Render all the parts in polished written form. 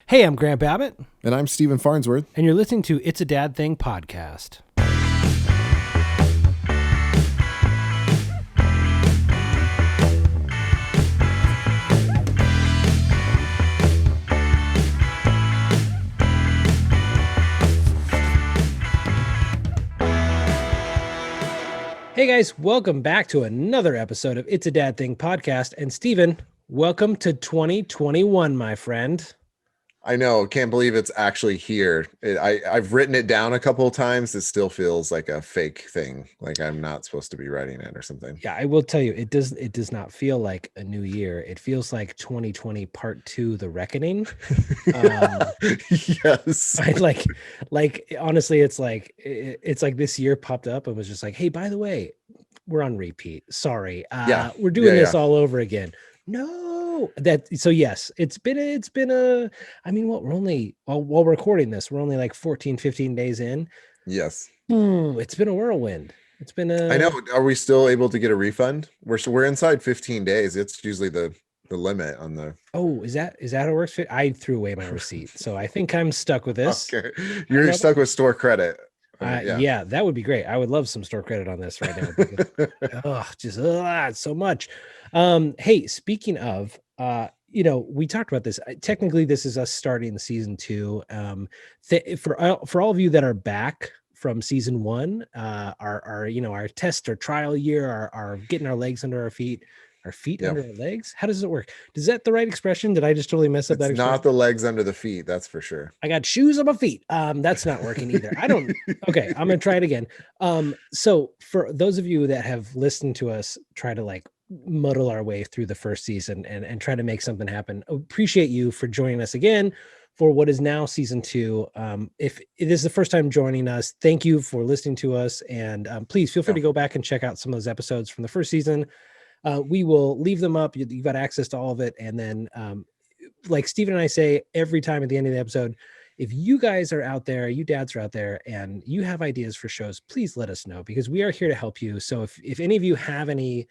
Hey, I'm Grant Babbitt. And I'm Steven Farnsworth. And you're listening to It's a Dad Thing podcast. Hey guys, welcome back to another episode of It's a Dad Thing podcast. And Steven, welcome to 2021, my friend. I know, can't believe it's actually here. I've written it down a couple of times. It still feels like a fake thing, like I'm not supposed to be writing it or something. Yeah, I will tell you, it does not feel like a new year. It feels like 2020 part 2, The Reckoning. Yes. Honestly, it's like this year popped up and was just like, hey, by the way, we're on repeat. Sorry. We're doing this all over again. No, yes, it's been I mean, what, we're only, while we're recording this, we're only like 14, 15 days in. Yes. It's been a whirlwind. It's been I know. Are we still able to get a refund? We're inside 15 days. It's usually the limit on the. Oh, is that how it works? I threw away my receipt, so I think I'm stuck with this. Okay. You're stuck with store credit. Yeah, that would be great. I would love some store credit on this right now. Because, so much. Hey, speaking of, we talked about this. Technically, this is us starting season 2. For all of you that are back from season 1, our test or trial year, our getting our legs under our feet. Our feet under our legs? How does it work? Is that the right expression? Did I just totally mess up that expression? Not the legs under the feet, that's for sure. I got shoes on my feet. That's not working either. Okay, I'm gonna try it again. So for those of you that have listened to us try to like muddle our way through the first season and try to make something happen, appreciate you for joining us again for what is now season 2. If it is the first time joining us, thank you for listening to us, and please feel free to go back and check out some of those episodes from the first season. We will leave them up. You've got access to all of it. And then, like Steven and I say every time at the end of the episode, if you guys are out there, you dads are out there, and you have ideas for shows, please let us know, because we are here to help you. So if any of you have any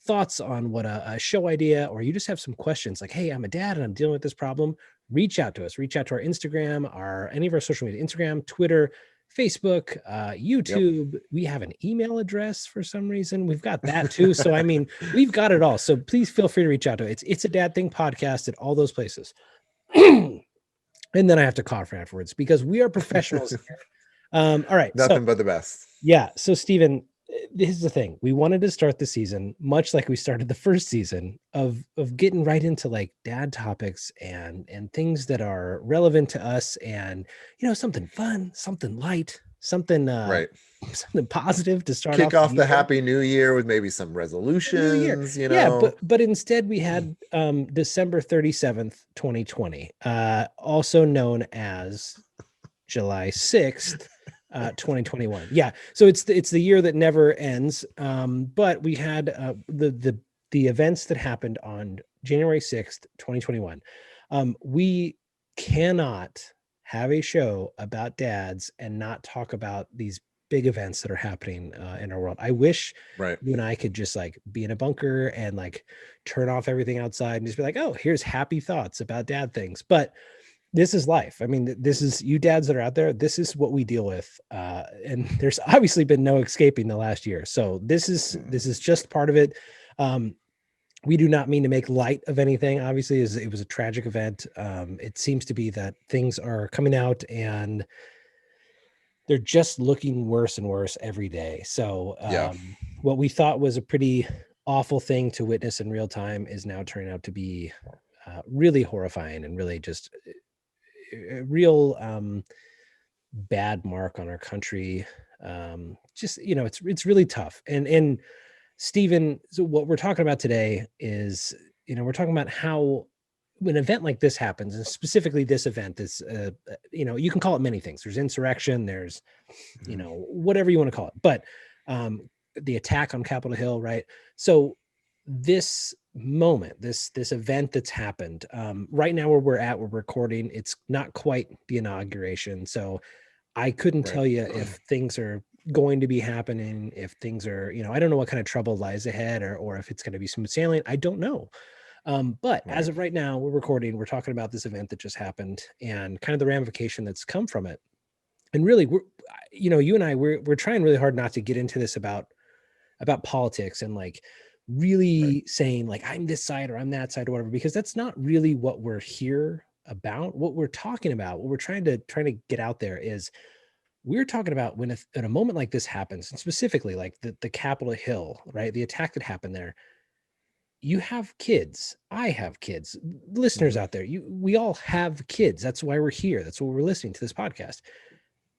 thoughts on what a show idea, or you just have some questions like, hey, I'm a dad and I'm dealing with this problem, reach out to us. Reach out to our Instagram, any of our social media, Instagram, Twitter, Facebook, YouTube. We have an email address for some reason. We've got that too. So, I mean, we've got it all. So please feel free to reach out to it. It's a Dad Thing podcast at all those places. And then I have to cough afterwards because we are professionals here. All right. Nothing but the best. Yeah. So, Steven, this is the thing. We wanted to start the season much like we started the first season of getting right into like dad topics and things that are relevant to us, and something fun, something light, something something positive to start kick off the happy new year with maybe some resolutions. Yeah, but instead we had December 37th, 2020, also known as July 6th. 2021. Yeah. So it's the year that never ends. But we had the events that happened on January 6th, 2021. We cannot have a show about dads and not talk about these big events that are happening in our world. I wish you and I could just like be in a bunker and like turn off everything outside and just be like, oh, here's happy thoughts about dad things. But this is life. I mean, this is you dads that are out there. This is what we deal with. And there's obviously been no escaping the last year. So this is just part of it. We do not mean to make light of anything. Obviously, it was a tragic event. It seems to be that things are coming out and they're just looking worse and worse every day. So what we thought was a pretty awful thing to witness in real time is now turning out to be really horrifying and really just a real bad mark on our country. It's really tough. And Steven, so what we're talking about today is, we're talking about how when an event like this happens, and specifically this event is, you can call it many things. There's insurrection, there's, whatever you want to call it, but the attack on Capitol Hill, right? So this moment, this event that's happened right now where we're recording, it's not quite the inauguration. So I couldn't tell you if things are going to be happening, if things are, I don't know what kind of trouble lies ahead or if it's going to be smooth sailing. I don't know. But as Right. of right now, we're recording, we're talking about this event that just happened and kind of the ramification that's come from it. And really, you and I, we're trying really hard not to get into this about politics and like Right. really saying like I'm this side or I'm that side or whatever, because that's not really what we're here about. What we're talking about, what we're trying to get out there is we're talking about when in a moment like this happens, and specifically like the Capitol Hill, right? The attack that happened there. You have kids. I have kids. Listeners Mhm. out there, we all have kids. That's why we're here. That's why we're listening to this podcast.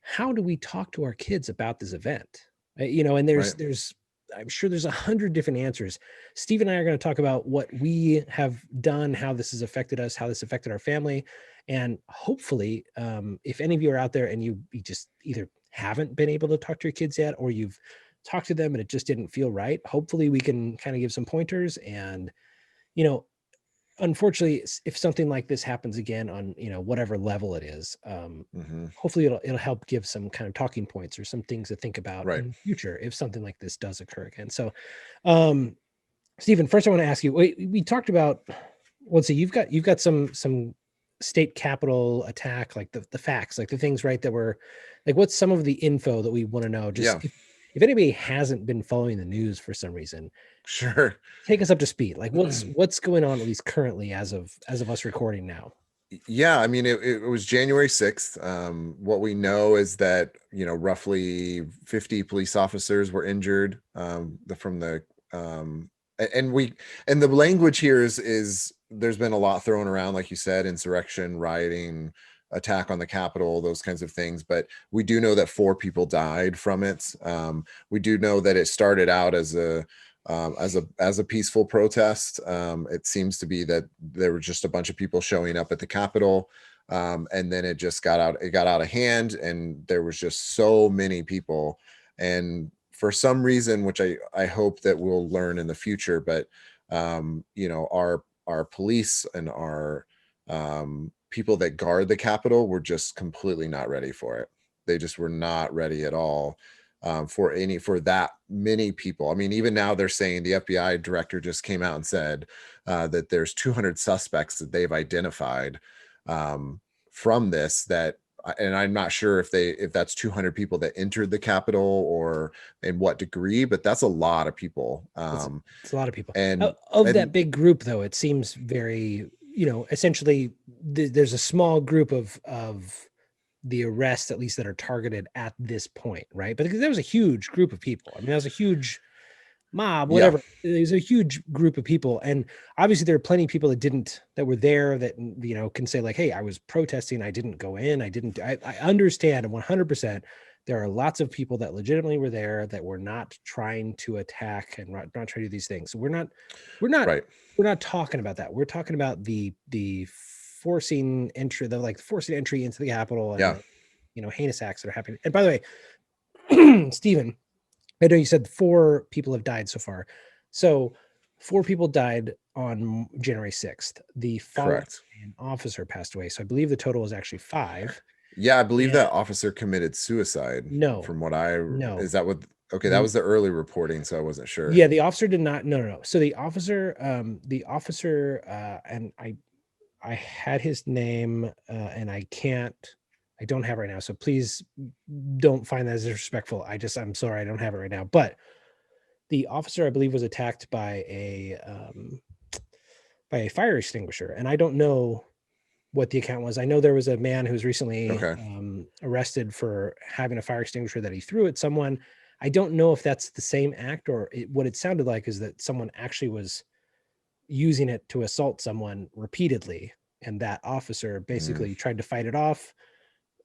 How do we talk to our kids about this event? And Right. there's I'm sure there's 100 different answers. Steve and I are going to talk about what we have done, how this has affected us, how this affected our family, and hopefully, if any of you are out there and you just either haven't been able to talk to your kids yet, or you've talked to them and it just didn't feel right, hopefully we can kind of give some pointers. And you know, unfortunately, if something like this happens again on whatever level it is, Mhm. hopefully it'll help give some kind of talking points or some things to think about Right. in the future if something like this does occur again. So, um, Stephen, first I want to ask you. We talked about. Let's see. You've got some state capitol attack, like the facts, like the things, right? That were like, what's some of the info that we want to know? Just Yeah. if anybody hasn't been following the news for some reason, Sure. take us up to speed. Like what's going on at least currently as of us recording now. Yeah, I mean, it was January 6th. What we know is that, roughly 50 police officers were injured, from the, and the language here is there's been a lot thrown around, like you said, insurrection, rioting, attack on the Capitol, those kinds of things. But we do know that 4 people died from it. We do know that it started out as a peaceful protest. It seems to be that there were just a bunch of people showing up at the Capitol, and then it just got out. It got out of hand, and there was just so many people. And for some reason, which I hope that we'll learn in the future, but our police and our people that guard the Capitol were just completely not ready for it. They just were not ready at all, for that many people. I mean, even now they're saying the FBI director just came out and said that there's 200 suspects that they've identified, from this. And I'm not sure if that's 200 people that entered the Capitol or in what degree, but that's a lot of people. It's a lot of people. And Of and that big group, though, it seems very, essentially there's a small group of the arrests, at least that are targeted at this point, right? But because there was a huge group of people. I mean, that was a huge mob, yeah, whatever. There's a huge group of people. And obviously there are plenty of people that were there that, can say like, hey, I was protesting. I didn't go in. I understand 100%. There are lots of people that legitimately were there that were not trying to attack and not trying to do these things. So right. we're not talking about that. We're talking about the forcing entry, forcing entry into the Capitol and Yeah. the, heinous acts that are happening. And by the way, Stephen, I know you said 4 people have died so far. So 4 people died on January 6th. The following Correct. day, an officer passed away. So I believe the total is actually 5. Yeah, I believe And that officer committed suicide. no, From what I no. is that what? Okay, that was the early reporting, so I wasn't sure. Yeah, the officer did not. No, no, no. So the officer, and I had his name, and I don't have it right now. So please don't find that as disrespectful. I'm sorry, I don't have it right now. But the officer, I believe, was attacked by a fire extinguisher, and I don't know what the account was. I know there was a man who was recently Okay. arrested for having a fire extinguisher that he threw at someone. I don't know if that's the same act or what it sounded like is that someone actually was using it to assault someone repeatedly, and that officer Mm, basically tried to fight it off.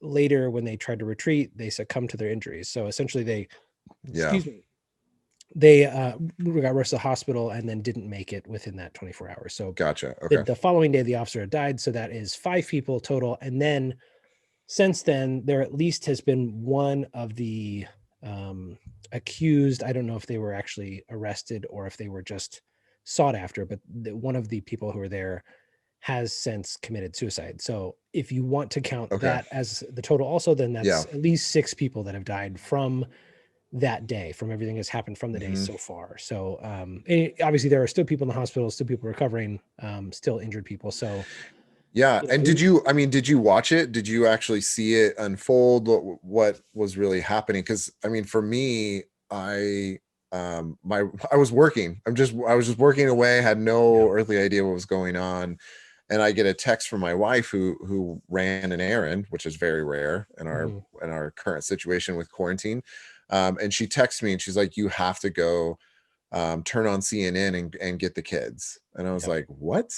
Later, when they tried to retreat, they succumbed to their injuries. So essentially, yeah. excuse me, they got rushed to the hospital and then didn't make it within that 24 hours. So Gotcha. the, Okay. the following day, the officer had died. So that is 5 people total. And then since then, there at least has been one of the accused. I don't know if they were actually arrested or if they were just sought after, but one of the people who were there has since committed suicide. So if you want to count Okay. that as the total also, then Yeah. that's at least 6 people that have died from that day from everything that's happened from the day Mhm. so far. So obviously there are still people in the hospital, still people recovering, still injured people. So Yeah. you know, And did you, I mean, did you watch it? Did you actually see it unfold? What was really happening? Because I mean, for me, I my I was working. I was just working away, had yeah. no earthly idea what was going on. And I get a text from my wife who ran an errand, which is very rare Mhm. in our current situation with quarantine. And she texts me and she's like, "You have to go turn on CNN and get the kids." And I was Yep. like, "What?"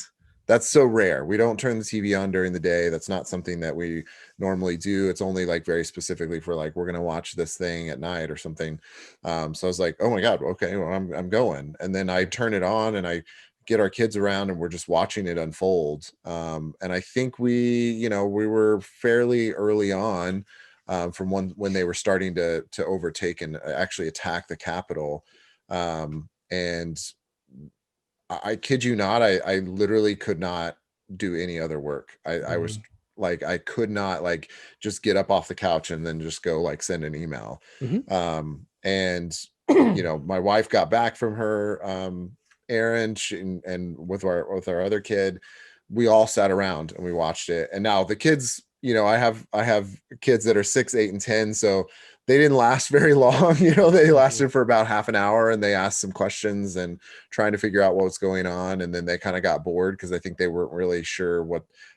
That's so rare. We don't turn the TV on during the day. That's not something that we normally do. It's only like very specifically for like we're gonna watch this thing at night or something. So I was like, "Oh my god, okay, well, I'm going." And then I Right. turn it on and I get our kids around and we're just watching it unfold. And I think we were fairly early on from when they were starting to overtake and actually attack the Capitol. And I kid you not, I literally could not do any other work. I was Mhm. like, I could not like just get up off the couch and then just go like send an email. Mhm. And my wife got back from her errand and with our other kid, we all sat around and we watched it. And now the kids, I have kids that are 6, 8, and 10, so they didn't last very long. They Mhm. lasted for about half an hour and they asked some questions and trying to figure out what was going on. And then they kind of got bored because I think they weren't really sure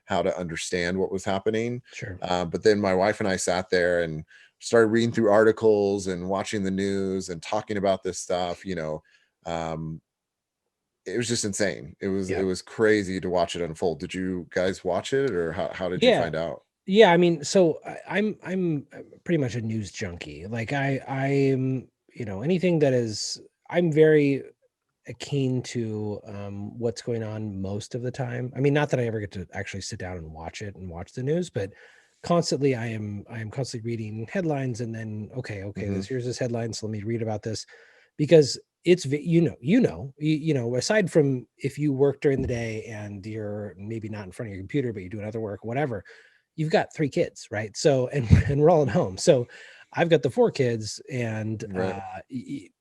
how to understand what was happening. Sure. But then my wife and I sat there and started reading through articles and watching the news and talking about this stuff. Um, it was just insane. It Yeah. was crazy to watch it unfold. Did you guys watch it, or how did you Yeah. find out? Yeah, I mean, so I'm pretty much a news junkie. Like I'm, anything that is, I'm very keen to what's going on most of the time. I mean, not that I ever get to actually sit down and watch it and watch the news, but constantly I am constantly reading headlines and then okay, Hmm. here's this headline, so let me read about this because it's aside from if you work during the day and you're maybe not in front of your computer but you're doing other work, whatever, you've got 3 kids, right? So and we're all at home. So I've got the 4 kids, and Right.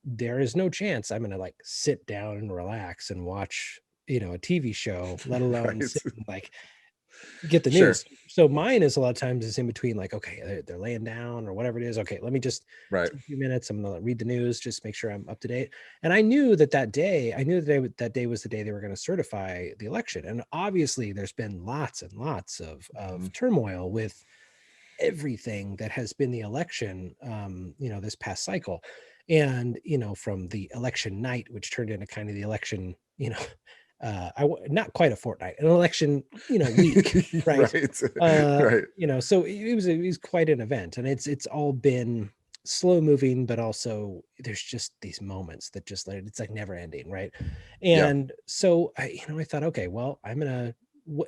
there is no chance I'm gonna like sit down and relax and watch, a TV show, let alone Right. sit and like get the Sure. news. So mine is a lot of times is in between, like, okay, they're laying down or whatever it is. Okay, let me just Right. take a few minutes. I'm gonna read the news, just make sure I'm up to date. And I knew that day was the day they were going to certify the election. And obviously, there's been lots and lots Mhm. of turmoil with everything that has been the election, this past cycle. And, from the election night, which turned into kind of the election, not quite a fortnight, an election, week, right? Right. Right. So it was quite an event, and it's all been slow moving, but also there's just these moments that just like it's like never ending, right? Yeah. And so I thought, okay, well,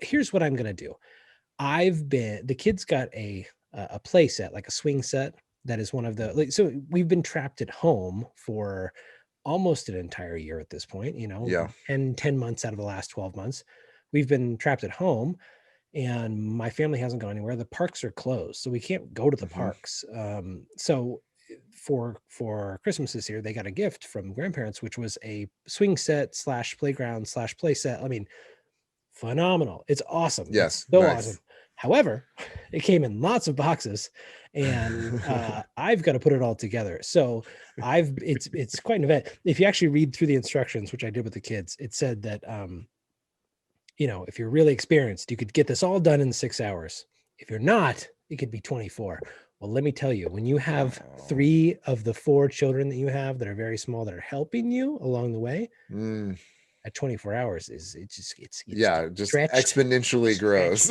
here's what I'm gonna do. The kids got a play set, like a swing set, that is one of the, like, so we've been trapped at home for almost an entire year at this point, Yeah. 10 months out of the last 12 months. We've been trapped at home and my family hasn't gone anywhere. The parks are closed, so we can't go to the Hmm. parks. So for Christmas this year, they got a gift from grandparents, which was a swing set slash playground slash play set. I mean, phenomenal. It's awesome. It's Yes. so awesome. Nice. However, it came in lots of boxes and I've got to put it all together. So it's quite an event. If you actually read through the instructions, which I did with the kids, it said that if you're really experienced, you could get this all done in 6 hours. If you're not, it could be 24. Well, let me tell you, when you have Oh. 3 of the 4 children that you have that are very small that are helping you along the way, Mm. at 24 hours is it just it's Yeah. Just stretched, exponentially grows.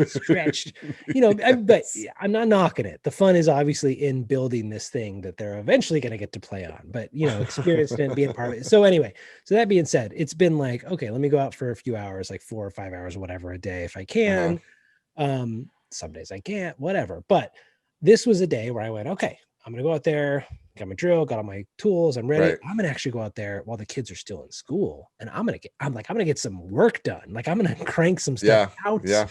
stretched. But Yes. I'm not knocking it. The fun is obviously in building this thing that they're eventually going to get to play on, but experiencing it and being part of it. So anyway, so that being said, it's been like, okay, let me go out for a few hours, like 4 or 5 hours, whatever, a day if I Uh-huh. can. Some days I can't, whatever. But this was a day where I went, okay, I'm gonna go out there, got my drill, got all my tools, I'm ready. Right. I'm gonna actually go out there while the kids are still in school, and I'm gonna get some work done. Like I'm gonna crank some stuff Yeah. out Yeah.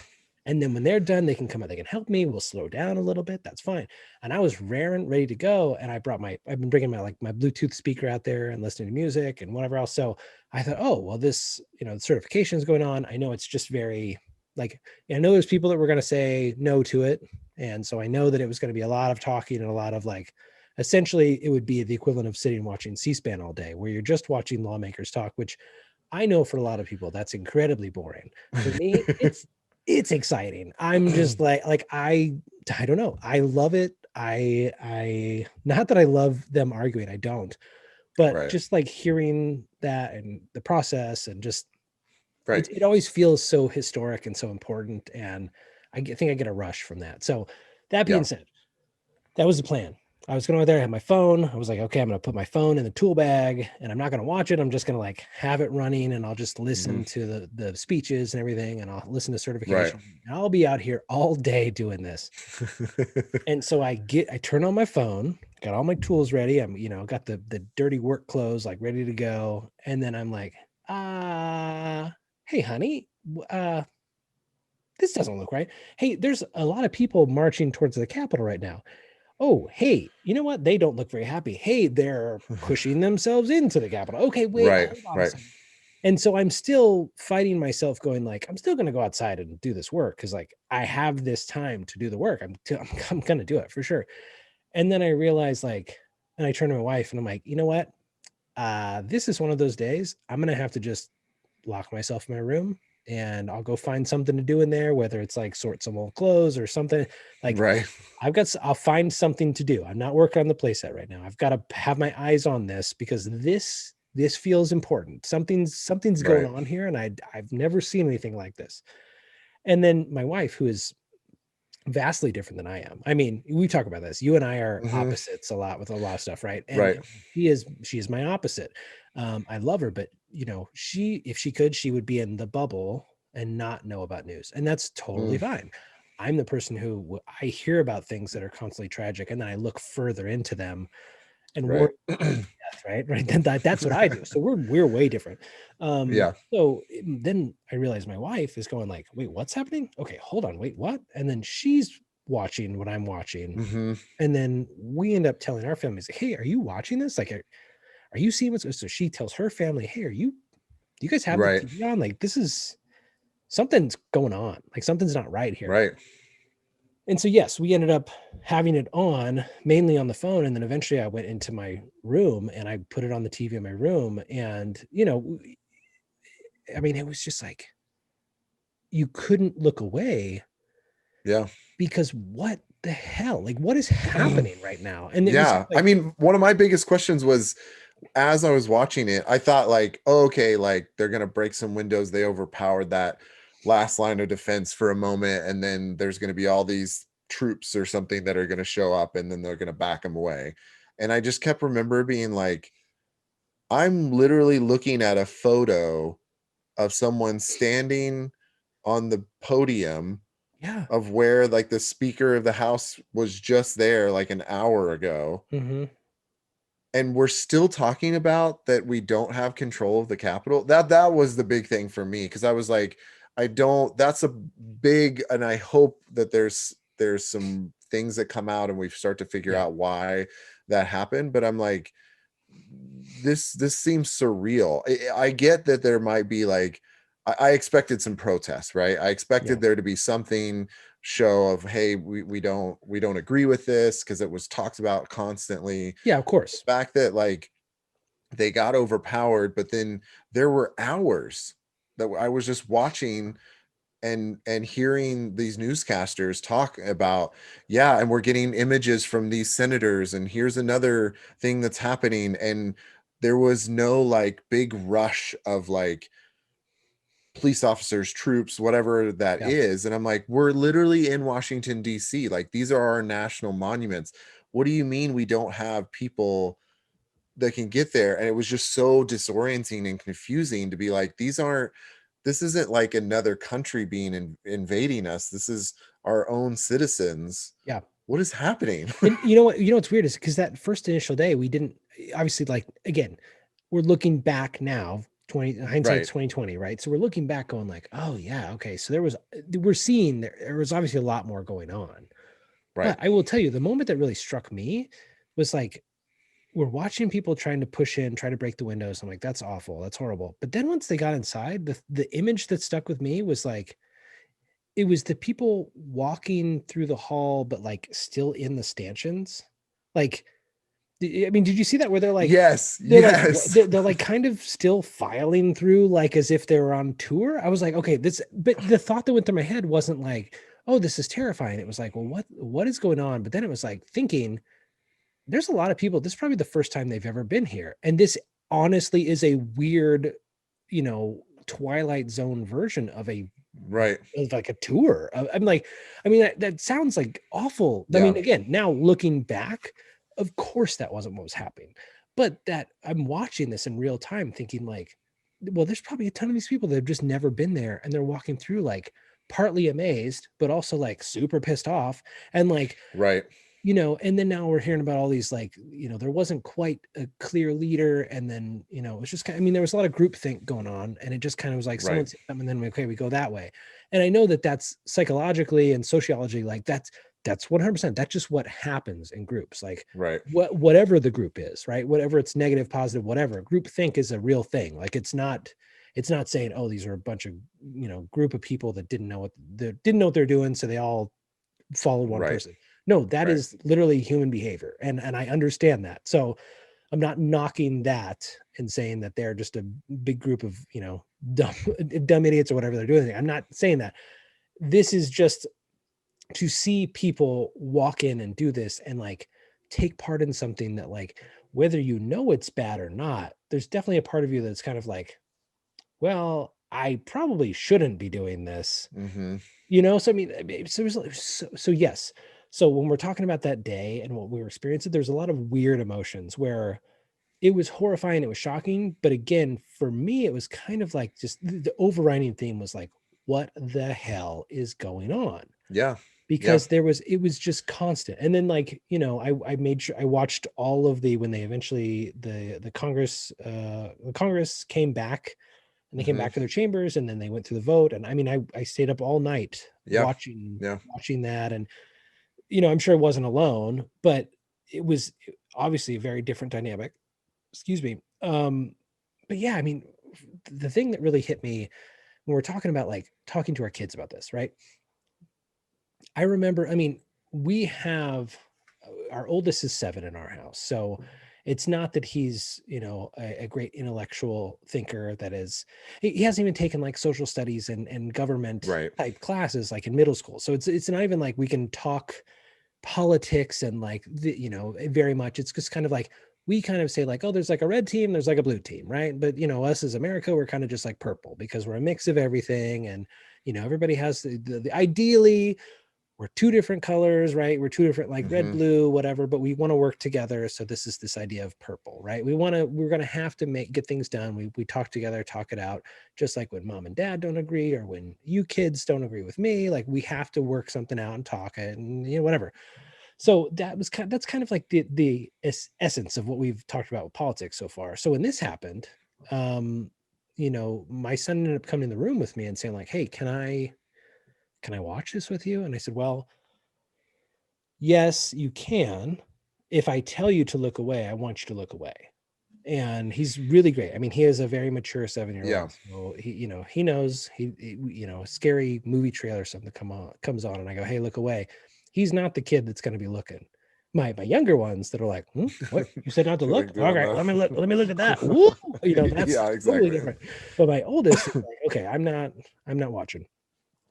And then when they're done, they can come out, they can help me. We'll slow down a little bit. That's fine. And I was raring, ready to go. And I've been bringing my Bluetooth speaker out there and listening to music and whatever else. So I thought, oh, well, this, the certification is going on. I know it's just very like, I know there's people that were going to say no to it. And so I know that it was going to be a lot of talking and a lot of like, essentially it would be the equivalent of sitting and watching C-SPAN all day, where you're just watching lawmakers talk, which I know for a lot of people, that's incredibly boring. For me, it's exciting. I'm just like, I don't know. I love it. I not that I love them arguing, I don't, but Right. just like hearing that and the process and just, Right. it always feels so historic and so important. And think I get a rush from that. So that being said, that was the plan. I was going over there, I had my phone. I was like, okay, I'm going to put my phone in the tool bag and I'm not going to watch it. I'm just going to like have it running and I'll just listen to the speeches and everything. And I'll listen to certification. Right. And I'll be out here all day doing this. And so I turn on my phone, got all my tools ready. I'm, got the dirty work clothes, like ready to go. And then I'm like, hey honey, this doesn't look right. Hey, there's a lot of people marching towards the Capitol right now. Oh, hey, you know what? They don't look very happy. Hey, they're pushing themselves into the Capitol. Okay, wait, hold on a second. And so I'm still fighting myself going like, I'm still going to go outside and do this work. Cause like I have this time to do the work. I'm going to do it for sure. And then I realized like, and I turn to my wife and I'm like, you know what? This is one of those days I'm going to have to just lock myself in my room and I'll go find something to do in there, whether it's like sort some old clothes or something like I'll find something to do. I'm not working on the playset right now. I've got to have my eyes on this because this feels important. Something's going on here. And I've never seen anything like this. And then my wife, who is vastly different than I am. I mean, we talk about this. You and I are opposites a lot with a lot of stuff, right? And she is my opposite. I love her, but if she could, she would be in the bubble and not know about news. And that's totally fine. I'm the person who I hear about things that are constantly tragic and then I look further into them and worry about death, right? That's what I do. So we're way different. So then I realized my wife is going like, wait, what's happening? Okay, hold on, wait, what? And then she's watching what I'm watching. And then we end up telling our families, like, hey, are you watching this? Like, are you seeing what's, so she tells her family, hey, do you guys have the TV on? Like, this is, something's going on. Like something's not right here. Right. And so, yes, we ended up having it on mainly on the phone. And then eventually I went into my room and I put it on the TV in my room. And, I mean, it was just like, you couldn't look away. Yeah. Because what the hell? Like, what is happening right now? And it was like, I mean, one of my biggest questions was, as I was watching it, I thought like, oh, okay, like they're going to break some windows. They overpowered that last line of defense for a moment. And then there's going to be all these troops or something that are going to show up and then they're going to back them away. And I just kept remember being like, I'm literally looking at a photo of someone standing on the podium of where like the Speaker of the House was just there like an hour ago. And we're still talking about that we don't have control of the Capitol. That was the big thing for me, because I was like, that's a big, and I hope that there's some things that come out and we start to figure out why that happened. But I'm like, this seems surreal. I get that there might be like, I expected some protests, right? I expected there to be something show of, hey, we don't agree with this, because it was talked about constantly. Yeah, of course. The fact that like they got overpowered, but then there were hours that I was just watching and hearing these newscasters talk about, and we're getting images from these senators, and here's another thing that's happening. And there was no like big rush of like police officers, troops, whatever that is. And I'm like, we're literally in Washington, D.C. Like, these are our national monuments. What do you mean we don't have people that can get there? And it was just so disorienting and confusing to be like, this isn't like another country being invading us. This is our own citizens. What is happening? And you know what's weird is because that first initial day, we didn't, obviously, like, again, we're looking back now hindsight's Right. 2020, right? So we're looking back going like, oh yeah, okay. So we're seeing there was obviously a lot more going on. Right. But I will tell you, the moment that really struck me was like, we're watching people trying to push in, try to break the windows. I'm like, that's awful. That's horrible. But then once they got inside, the image that stuck with me was like, it was the people walking through the hall, but like still in the stanchions. Like, I mean, did you see that where they're like, Yes. they're like, Yes. they're like kind of still filing through, like as if they were on tour? I was like, okay, but the thought that went through my head wasn't like, oh, this is terrifying. It was like, well, what is going on? But then it was like thinking, there's a lot of people, this is probably the first time they've ever been here. And this honestly is a weird, Twilight Zone version of Right. like a tour. I'm like, I mean, that sounds like awful. I Yeah. mean, again, now looking back, of course that wasn't what was happening. But that I'm watching this in real time thinking like, well, there's probably a ton of these people that have just never been there and they're walking through like partly amazed, but also like super pissed off. And like, Right. and then now we're hearing about all these like, there wasn't quite a clear leader. And then, it was just kind of, I mean, there was a lot of groupthink going on and it just kind of was like someone said something and then okay, we go that way. And I know that that's psychologically and sociologically, like that's 100%. That's just what happens in groups. Like whatever the group is, right? Whatever it's negative, positive, whatever. Groupthink is a real thing. Like it's not saying, oh, these are a bunch of, group of people that didn't know what they're doing. So they all followed one person. No, that is literally human behavior. And I understand that. So I'm not knocking that and saying that they're just a big group of, dumb idiots or whatever they're doing. I'm not saying that. This is just to see people walk in and do this and like take part in something that like, whether it's bad or not, there's definitely a part of you that's kind of like, well, I probably shouldn't be doing this. Mm-hmm. So I mean, so yes. So when we're talking about that day and what we were experiencing, there's a lot of weird emotions where it was horrifying, it was shocking. But again, for me, it was kind of like just the overriding theme was like, what the hell is going on? Yeah. Because it was just constant. And then like, I made sure I watched all of when they eventually, the Congress came back and they came back to their chambers and then they went through the vote. And I mean, I stayed up all night watching that. And, I'm sure I wasn't alone, but it was obviously a very different dynamic. Excuse me. But yeah, I mean, the thing that really hit me when we're talking about like talking to our kids about this, right? I remember, I mean, we have our oldest is 7 in our house. So it's not that he's, a great intellectual thinker that is, he hasn't even taken like social studies and government type classes like in middle school. So it's not even like we can talk politics and like, very much. It's just kind of like, we kind of say like, oh, there's like a red team, there's like a blue team, right? But, us as America, we're kind of just like purple because we're a mix of everything. And, everybody has the ideally, we're 2 different colors, right? We're 2 different, like red, blue, whatever, but we want to work together. So this is this idea of purple, right? we're going to have to get things done. We talk together, talk it out, just like when mom and dad don't agree, or when you kids don't agree with me, like we have to work something out and talk it and, whatever. So that's kind of like the essence of what we've talked about with politics so far. So when this happened, my son ended up coming in the room with me and saying like, hey, can I watch this with you? And I said, well, yes, you can. If I tell you to look away, I want you to look away. And he's really great. I mean, he is a very mature 7-year-old. Yeah. So he knows a scary movie trailer or something comes on and I go, hey, look away. He's not the kid that's going to be looking. My younger ones that are like, what? You said not to look? Okay, let me look at that. Woo! That's exactly. totally different. But my oldest is like, okay, I'm not watching.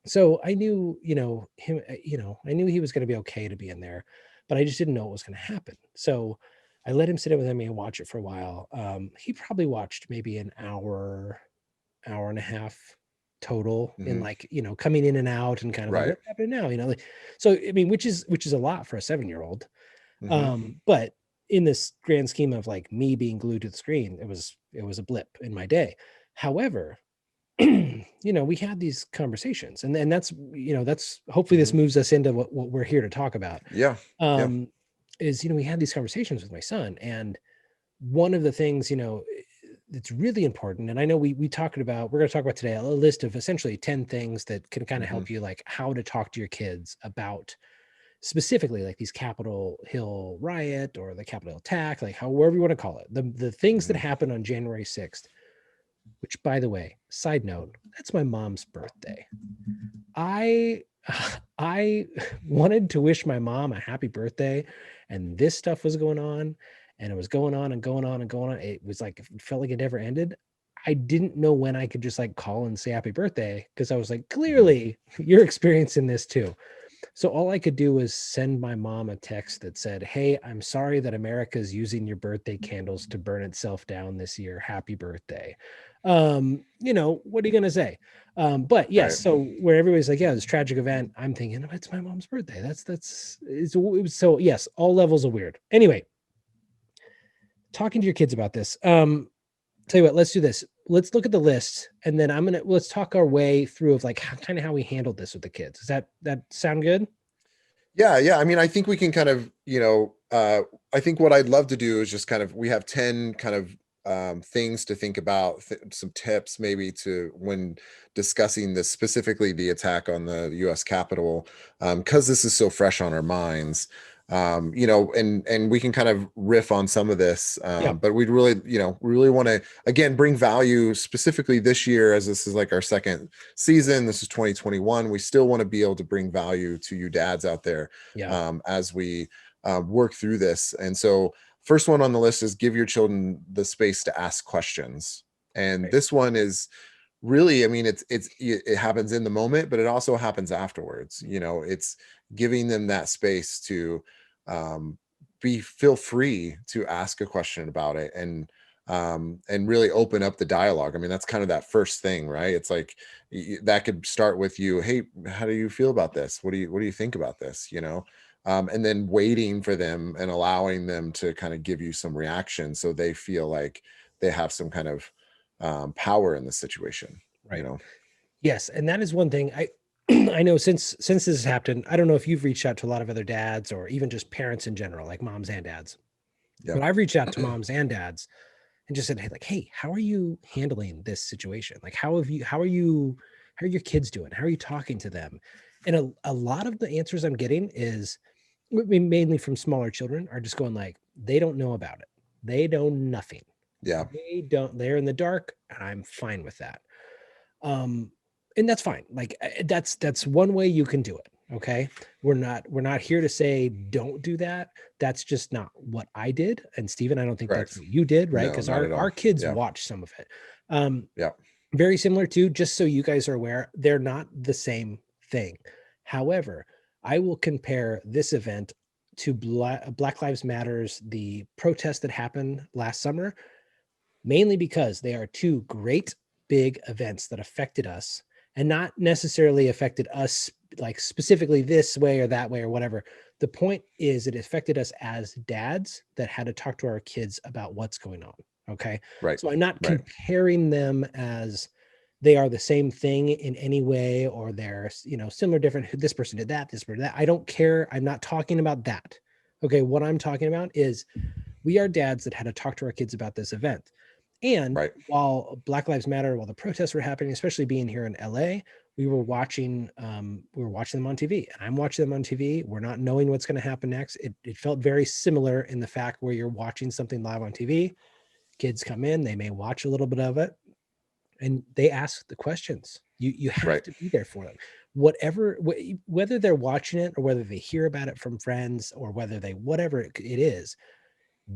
So I knew, him, I knew he was going to be okay to be in there, but I just didn't know what was going to happen. So I let him sit in with me and watch it for a while. He probably watched maybe an hour and a half total in like, coming in and out and kind of like, what's happening now? So, I mean, which is a lot for a 7-year-old. But in this grand scheme of like me being glued to the screen, it was a blip in my day. However, we had these conversations and that's hopefully this moves us into what we're here to talk about. Is, we had these conversations with my son, and one of the things, it's really important. And I know we're going to talk about today a list of essentially 10 things that can kind of Mhm. help you, like how to talk to your kids about specifically like these Capitol Hill riot or the Capitol Hill attack, like however you want to call it, the things that Mhm. happened on January 6th, which, by the way, side note, that's my mom's birthday. I I wanted to wish my mom a happy birthday, and this stuff was going on, and it was going on and going on and going on. It was like, it felt like it never ended. I didn't know when I could just like call and say happy birthday, because I was like, Mhm. clearly you're experiencing this too. So all I could do was send my mom a text that said, "Hey, I'm sorry that America's using your birthday candles to burn itself down this year. Happy birthday." What are you gonna say? But yes, Right. so where everybody's like, "Yeah, this tragic event," I'm thinking, "Oh, it's my mom's birthday." It was so, yes, all levels of weird. Anyway, talking to your kids about this. Tell you what, let's do this. Let's look at the list, and then let's talk our way through of like kind of how we handled this with the kids. Does that sound good? Yeah, yeah. I mean, I think we can kind of, I think what I'd love to do is just kind of, we have 10 kind of things to think about, some tips maybe to when discussing this, specifically the attack on the US Capitol, because this is so fresh on our minds. And we can kind of riff on some of this, Yeah. but we'd really, really want to again bring value specifically this year, as this is like our second season. This is 2021. We still want to be able to bring value to you dads out there, Yeah. as we work through this. And so, first one on the list is give your children the space to ask questions. And Right. this one is really, I mean, it happens in the moment, but it also happens afterwards. It's giving them that space to um, feel free to ask a question about it, and really open up the dialogue. I mean, that's kind of that first thing, right? It's like that could start with you. Hey, how do you feel about this? What do you think about this? And then waiting for them and allowing them to kind of give you some reaction, so they feel like they have some kind of power in the situation. you Right. know Yes, and that is one thing I I know, since this has happened. I don't know if you've reached out to a lot of other dads or even just parents in general, like moms and dads. yeah. But I've reached out to moms and dads and just said, "Hey, like, hey, how are you handling this situation? Like, how are your kids doing? How are you talking to them?" And a lot of the answers I'm getting is, mainly from smaller children, are just going like, they don't know about it. They know nothing. Yeah. They're in the dark, and I'm fine with that. Um, and that's fine. Like, that's one way you can do it. Okay. We're not here to say don't do that. That's just not what I did. And Steven, I don't think that's Correct. what you did, right? No, Because not at our all. kids Yeah. watch some of it. Um, Yeah. Very similar to, just so you guys are aware, they're not the same thing. However, I will compare this event to Black Lives Matters, the protest that happened last summer, mainly because they are two great big events that affected us, and not necessarily affected us like specifically this way or that way or whatever. The point is, it affected us as dads that had to talk to our kids about what's going on. Okay. Right. So I'm not Right. comparing them as they are the same thing in any way, or they're, similar, different. This person did that, this person did that. I don't care. I'm not talking about that. Okay. What I'm talking about is, we are dads that had to talk to our kids about this event. And Right. while Black Lives Matter, while the protests were happening, especially being here in LA, we were watching them on TV, and I'm watching them on TV. We're not knowing what's going to happen next. It felt very similar in the fact where you're watching something live on TV. Kids come in, they may watch a little bit of it, and they ask the questions. You have Right. to be there for them. Whether they're watching it or whether they hear about it from friends or whether they, whatever it is,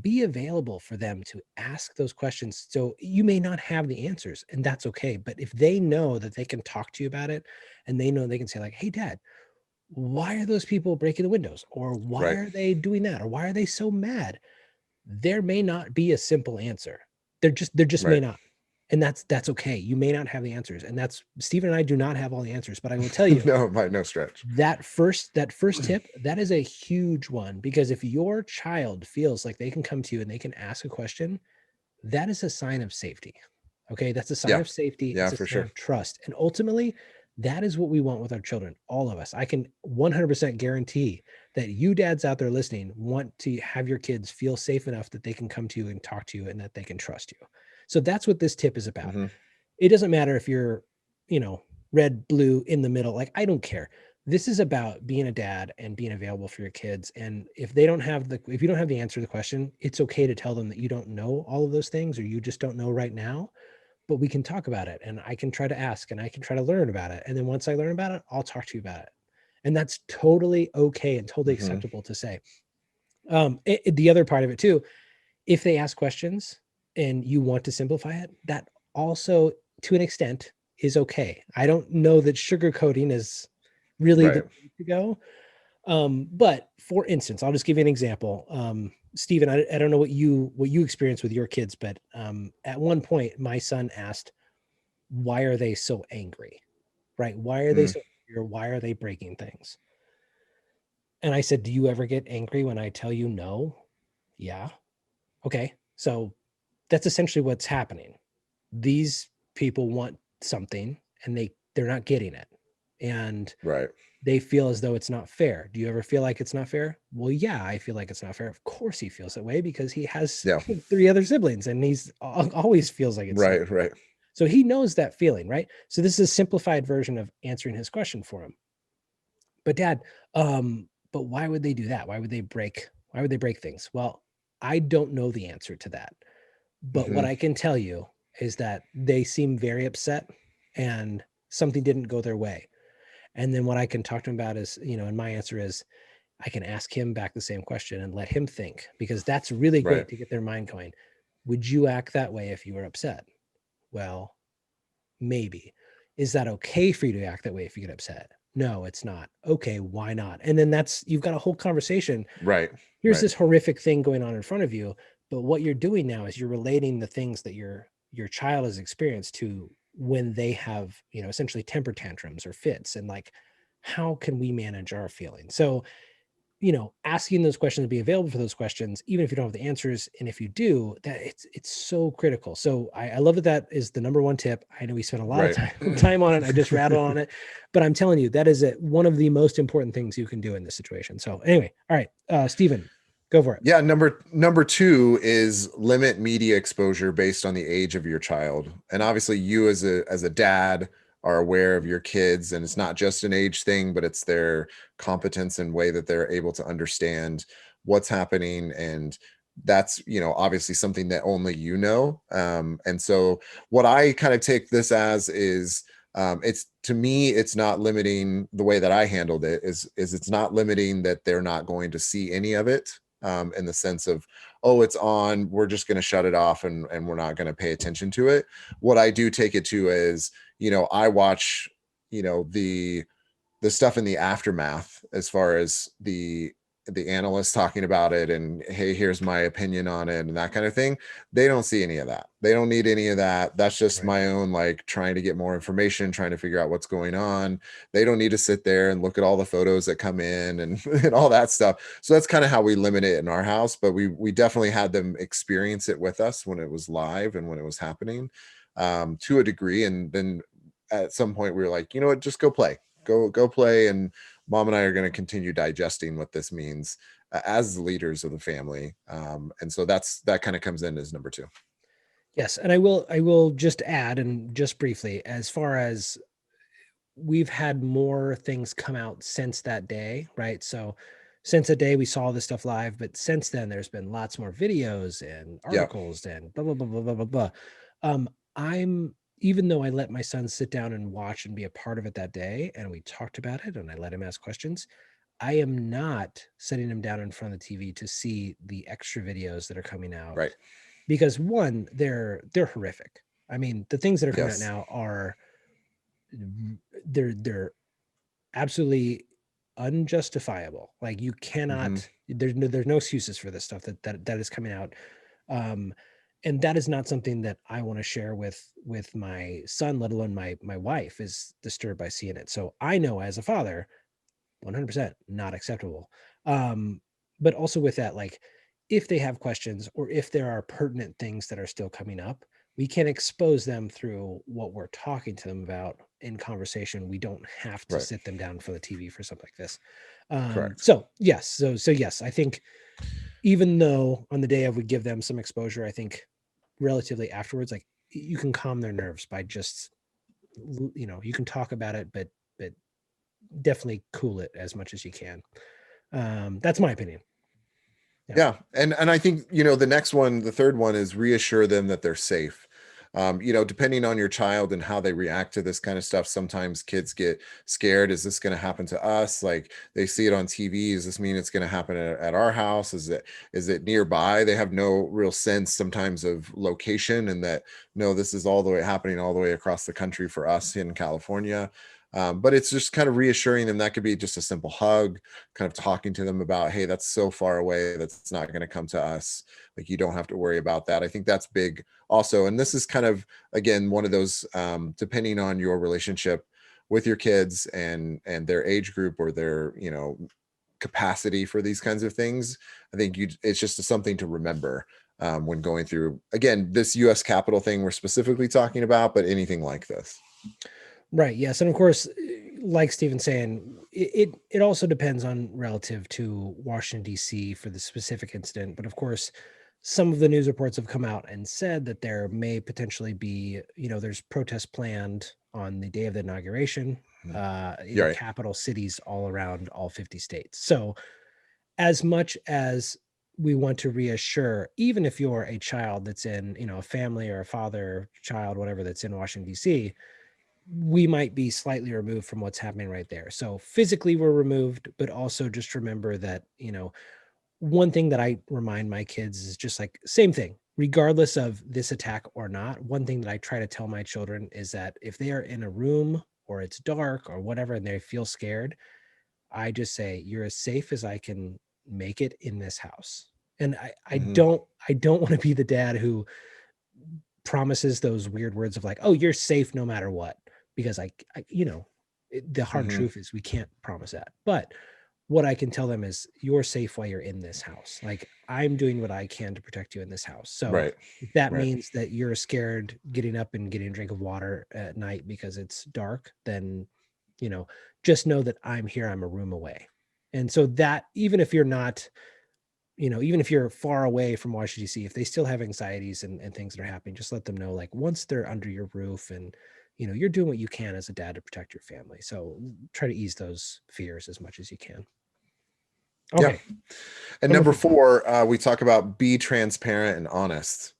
be available for them to ask those questions. So you may not have the answers, and that's okay. But if they know that they can talk to you about it, and they know they can say like, "Hey dad, why are those people breaking the windows? Or why Right. are they doing that? Or why are they so mad?" There may not be a simple answer. There just may Right. not. And that's okay. You may not have the answers. And that's, Stephen and I do not have all the answers, but I will tell you, No, by no stretch. that first tip, that is a huge one, because if your child feels like they can come to you and they can ask a question, that is a sign of safety. Okay, that's a sign Yeah. of safety. Yeah, It's a for sign sure. of trust, and ultimately, that is what we want with our children. All of us. I can 100% guarantee that you dads out there listening want to have your kids feel safe enough that they can come to you and talk to you, and that they can trust you. So that's what this tip is about. Mm-hmm. It doesn't matter if you're, red, blue, in the middle. Like, I don't care. This is about being a dad and being available for your kids. And if you don't have the answer to the question, it's okay to tell them that you don't know all of those things, or you just don't know right now, but we can talk about it, and I can try to ask, and I can try to learn about it. And then once I learn about it, I'll talk to you about it. And that's totally okay and totally Mm-hmm. acceptable to say. The other part of it too, if they ask questions and you want to simplify it, that also, to an extent, is okay. I don't know that sugarcoating is really the Right. way to go. But for instance, I'll just give you an example. Stephen, I don't know what you experienced with your kids, but at one point my son asked, why are they so angry? Right? Why are they Mm. so angry, or why are they breaking things? And I said, do you ever get angry when I tell you no? Yeah. Okay. So that's essentially what's happening. These people want something and they're not getting it. And Right. they feel as though it's not fair. Do you ever feel like it's not fair? Well, yeah, I feel like it's not fair. Of course he feels that way, because he has Yeah. 3 other siblings, and he's always feels like it's not. Right. Right. So he knows that feeling, right? So this is a simplified version of answering his question for him. But dad, but why would they do that? Why would they break things? Well, I don't know the answer to that. But what Mm-hmm. I can tell you is that they seem very upset, and something didn't go their way. And then what I can talk to him about is, and my answer is, I can ask him back the same question and let him think, because that's really Right. great to get their mind going. Would you act that way if you were upset? Well, maybe. Is that okay for you to act that way if you get upset? No, it's not. Okay, why not? And then you've got a whole conversation. Right. Here's Right. this horrific thing going on in front of you, but what you're doing now is you're relating the things that your child has experienced to when they have, essentially temper tantrums or fits, and like, how can we manage our feelings? So, asking those questions, be available for those questions, even if you don't have the answers. And if you do, that it's so critical. So I love that is the number one tip. I know we spent a lot of Right. time on it. I just rattled on it, but I'm telling you, that is one of the most important things you can do in this situation. So anyway, all right, Stephen, go for it. Yeah, number two is limit media exposure based on the age of your child. And obviously you as a dad are aware of your kids, and it's not just an age thing, but it's their competence and way that they're able to understand what's happening. And that's, obviously something that only you know. And so what I kind of take this as is, it's, to me, it's not limiting. The way that I handled it is it's not limiting that they're not going to see any of it, in the sense of, oh, it's on, we're just going to shut it off, and we're not going to pay attention to it. What I do take it to is, I watch, the stuff in the aftermath, as far as the analysts talking about it, and hey, here's my opinion on it, and that kind of thing. They don't see any of that. They don't need any of that. That's just Right. my own, like, trying to get more information, trying to figure out what's going on. They don't need to sit there and look at all the photos that come in, and all that stuff. So that's kind of how we limit it in our house. But we definitely had them experience it with us when it was live and when it was happening, to a degree. And then at some point we were like, you know what, just go play. Go play, and mom and I are going to continue digesting what this means, as the leaders of the family. And so that kind of comes in as number two. Yes, and I will just add, and just briefly, as far as we've had more things come out since that day, right? So since that day we saw this stuff live, but since then there's been lots more videos and Yeah. articles and blah blah blah blah blah blah blah. I'm Even though I let my son sit down and watch and be a part of it that day, and we talked about it and I let him ask questions, I am not setting him down in front of the TV to see the extra videos that are coming out, Right. because one, they're horrific. I mean, the things that are coming out Yes. now are they're absolutely unjustifiable. Like, you Mm-hmm. cannot, there's no excuses for this stuff that is coming out. And that is not something that I want to share with my son, let alone my wife is disturbed by seeing it. So I know, as a father, 100% not acceptable. But also with that, like, if they have questions, or if there are pertinent things that are still coming up, we can expose them through what we're talking to them about in conversation. We don't have to Right. sit them down for the TV for something like this. Correct. So yes, so yes, I think, even though on the day of we give them some exposure, I think relatively afterwards, like you can calm their nerves by just, you can talk about it, but definitely cool it as much as you can. That's my opinion. Yeah. Yeah. And I think, the next one, the third one is reassure them that they're safe. Depending on your child and how they react to this kind of stuff, sometimes kids get scared. Is this going to happen to us? Like they see it on TV. Does this mean it's going to happen at our house? Is it nearby? They have no real sense sometimes of location, and that, no, this is all the way happening all the way across the country for us in California. But it's just kind of reassuring them. That could be just a simple hug, kind of talking to them about, hey, that's so far away, that's not going to come to us. Like, you don't have to worry about that. I think that's big also. And this is kind of, again, one of those, depending on your relationship with your kids and their age group or their, capacity for these kinds of things, I think it's just something to remember when going through, again, this US Capitol thing we're specifically talking about, but anything like this. Right. Yes. And of course, like Steven's saying, it also depends on relative to Washington, D.C. for the specific incident. But of course, some of the news reports have come out and said that there may potentially be, there's protests planned on the day of the inauguration in Right. capital cities all around all 50 states. So as much as we want to reassure, even if you're a child that's in, a family or a father, child, whatever, that's in Washington, D.C., we might be slightly removed from what's happening right there. So physically we're removed, but also just remember that, one thing that I remind my kids is just like, same thing, regardless of this attack or not. One thing that I try to tell my children is that if they are in a room or it's dark or whatever, and they feel scared, I just say, you're as safe as I can make it in this house. And I don't want to be the dad who promises those weird words of like, oh, you're safe no matter what, because the hard truth is we can't promise that. But what I can tell them is, you're safe while you're in this house. Like, I'm doing what I can to protect you in this house. So Right. if that Right. means that you're scared getting up and getting a drink of water at night because it's dark, then, just know that I'm here. I'm a room away. And so that, even if you're not, even if you're far away from Washington, D.C., if they still have anxieties and things that are happening, just let them know, like, once they're under your roof and, you're doing what you can as a dad to protect your family. So try to ease those fears as much as you can. Okay. Yeah. And number four, we talk about be transparent and honest.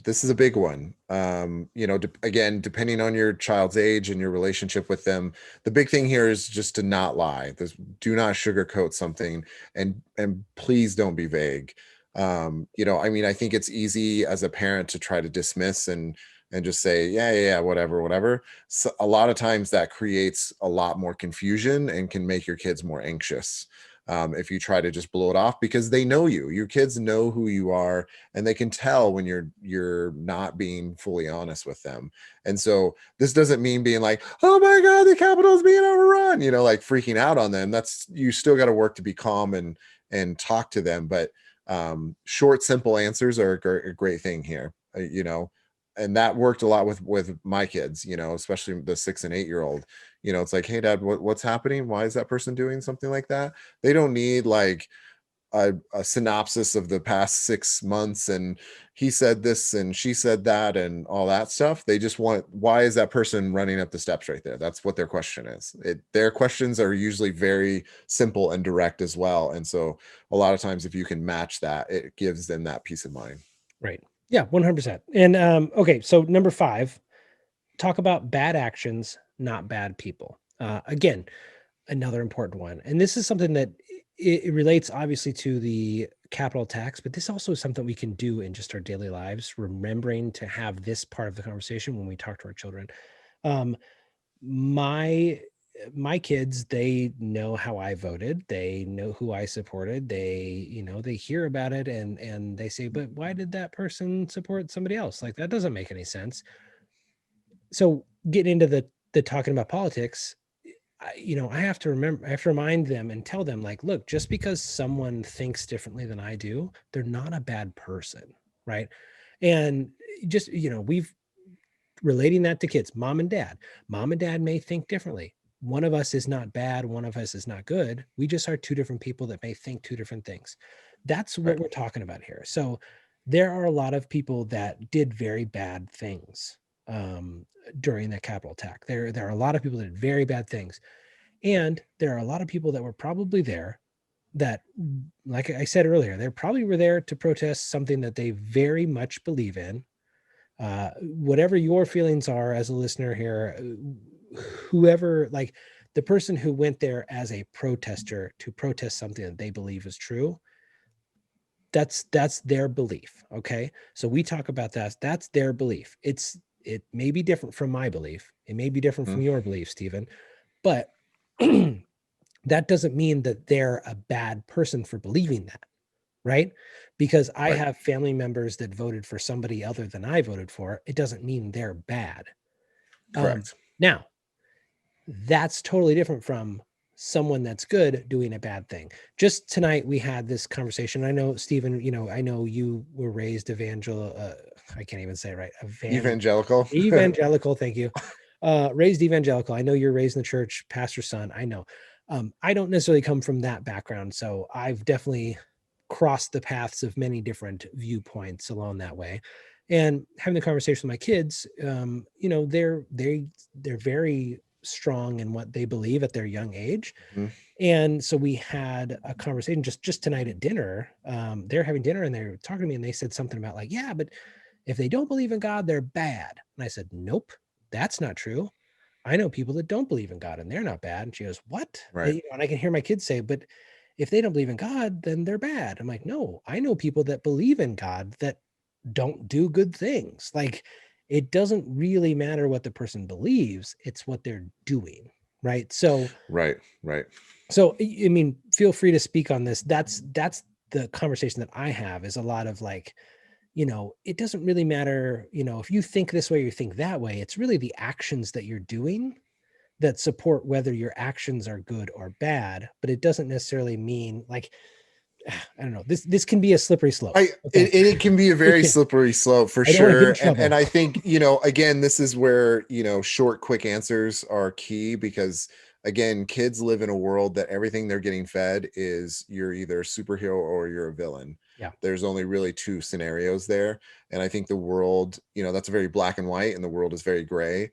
This is a big one. Again, depending on your child's age and your relationship with them, the big thing here is just to not lie. Do not sugarcoat something, and please don't be vague. I think it's easy as a parent to try to dismiss and just say, yeah, whatever. So a lot of times that creates a lot more confusion and can make your kids more anxious. If you try to just blow it off, because they know you. Your kids know who you are, and they can tell when you're not being fully honest with them. And so this doesn't mean being like, oh my God, the Capitol's being overrun, like freaking out on them. You still got to work to be calm and talk to them. But short, simple answers are a great thing here, and that worked a lot with my kids, especially the 6 and 8 year old. It's like, hey, Dad, what's happening? Why is that person doing something like that? They don't need like a synopsis of the past 6 months and he said this and she said that and all that stuff. They just want, why is that person running up the steps right there? That's what their question is. Their questions are usually very simple and direct as well. And so a lot of times, if you can match that, it gives them that peace of mind. Right. Yeah, 100%. And okay, so number 5, talk about bad actions, not bad people. Again, another important one. And this is something that it relates obviously to the capital tax, but this also is something we can do in just our daily lives, remembering to have this part of the conversation when we talk to our children. My kids, they know how I voted. They know who I supported. They hear about it and they say, but why did that person support somebody else? Like, that doesn't make any sense. So getting into the talking about politics, I have to remind them and tell them, like, look, just because someone thinks differently than I do, they're not a bad person. Right. And just, we've relating that to kids, mom and dad may think differently. One of us is not bad. One of us is not good. We just are two different people that may think two different things. That's what we're talking about here. So there are a lot of people that did very bad things during that Capitol attack. There are a lot of people that did very bad things. And there are a lot of people that were probably there that, like I said earlier, they probably were there to protest something that they very much believe in. Whatever your feelings are as a listener here, whoever, like the person who went there as a protester to protest something that they believe is true, that's their belief. Okay. So we talk about that. That's their belief. It may be different from my belief. It may be different from your belief, Stephen, but that doesn't mean that they're a bad person for believing that, right? Because I Right. have family members that voted for somebody other than I voted for. It doesn't mean they're bad. Correct. Now, that's totally different from someone that's good doing a bad thing. Just tonight we had this conversation. I know, Stephen, I know you were raised I can't even say it right. Evangelical. Evangelical, thank you. Raised evangelical. I know you're raised in the church, pastor's son. I know. I don't necessarily come from that background, so I've definitely crossed the paths of many different viewpoints along that way. And having the conversation with my kids, they're very strong in what they believe at their young age. Mhm. And so we had a conversation just tonight at dinner. They're having dinner and they're talking to me and they said something about like, yeah, but if they don't believe in God, they're bad. And I said, nope, that's not true. I know people that don't believe in God and they're not bad. And she goes, what? Right. And I can hear my kids say, but if they don't believe in God, then they're bad. I'm like, no, I know people that believe in God that don't do good things. Like, it doesn't really matter what the person believes, it's what they're doing. Right. So, Right. Right. I mean, feel free to speak on this. That's the conversation that I have, is a lot of like, it doesn't really matter, if you think this way or you think that way, it's really the actions that you're doing that support whether your actions are good or bad, but it doesn't necessarily mean like, I don't know, this can be a slippery slope. Okay. It can be a very slippery slope for I don't want to get in sure. And trouble. I think, again, this is where, short, quick answers are key because again, kids live in a world that everything they're getting fed is you're either a superhero or you're a villain. Yeah. There's only really two scenarios there. And I think the world, that's very black and white and the world is very gray.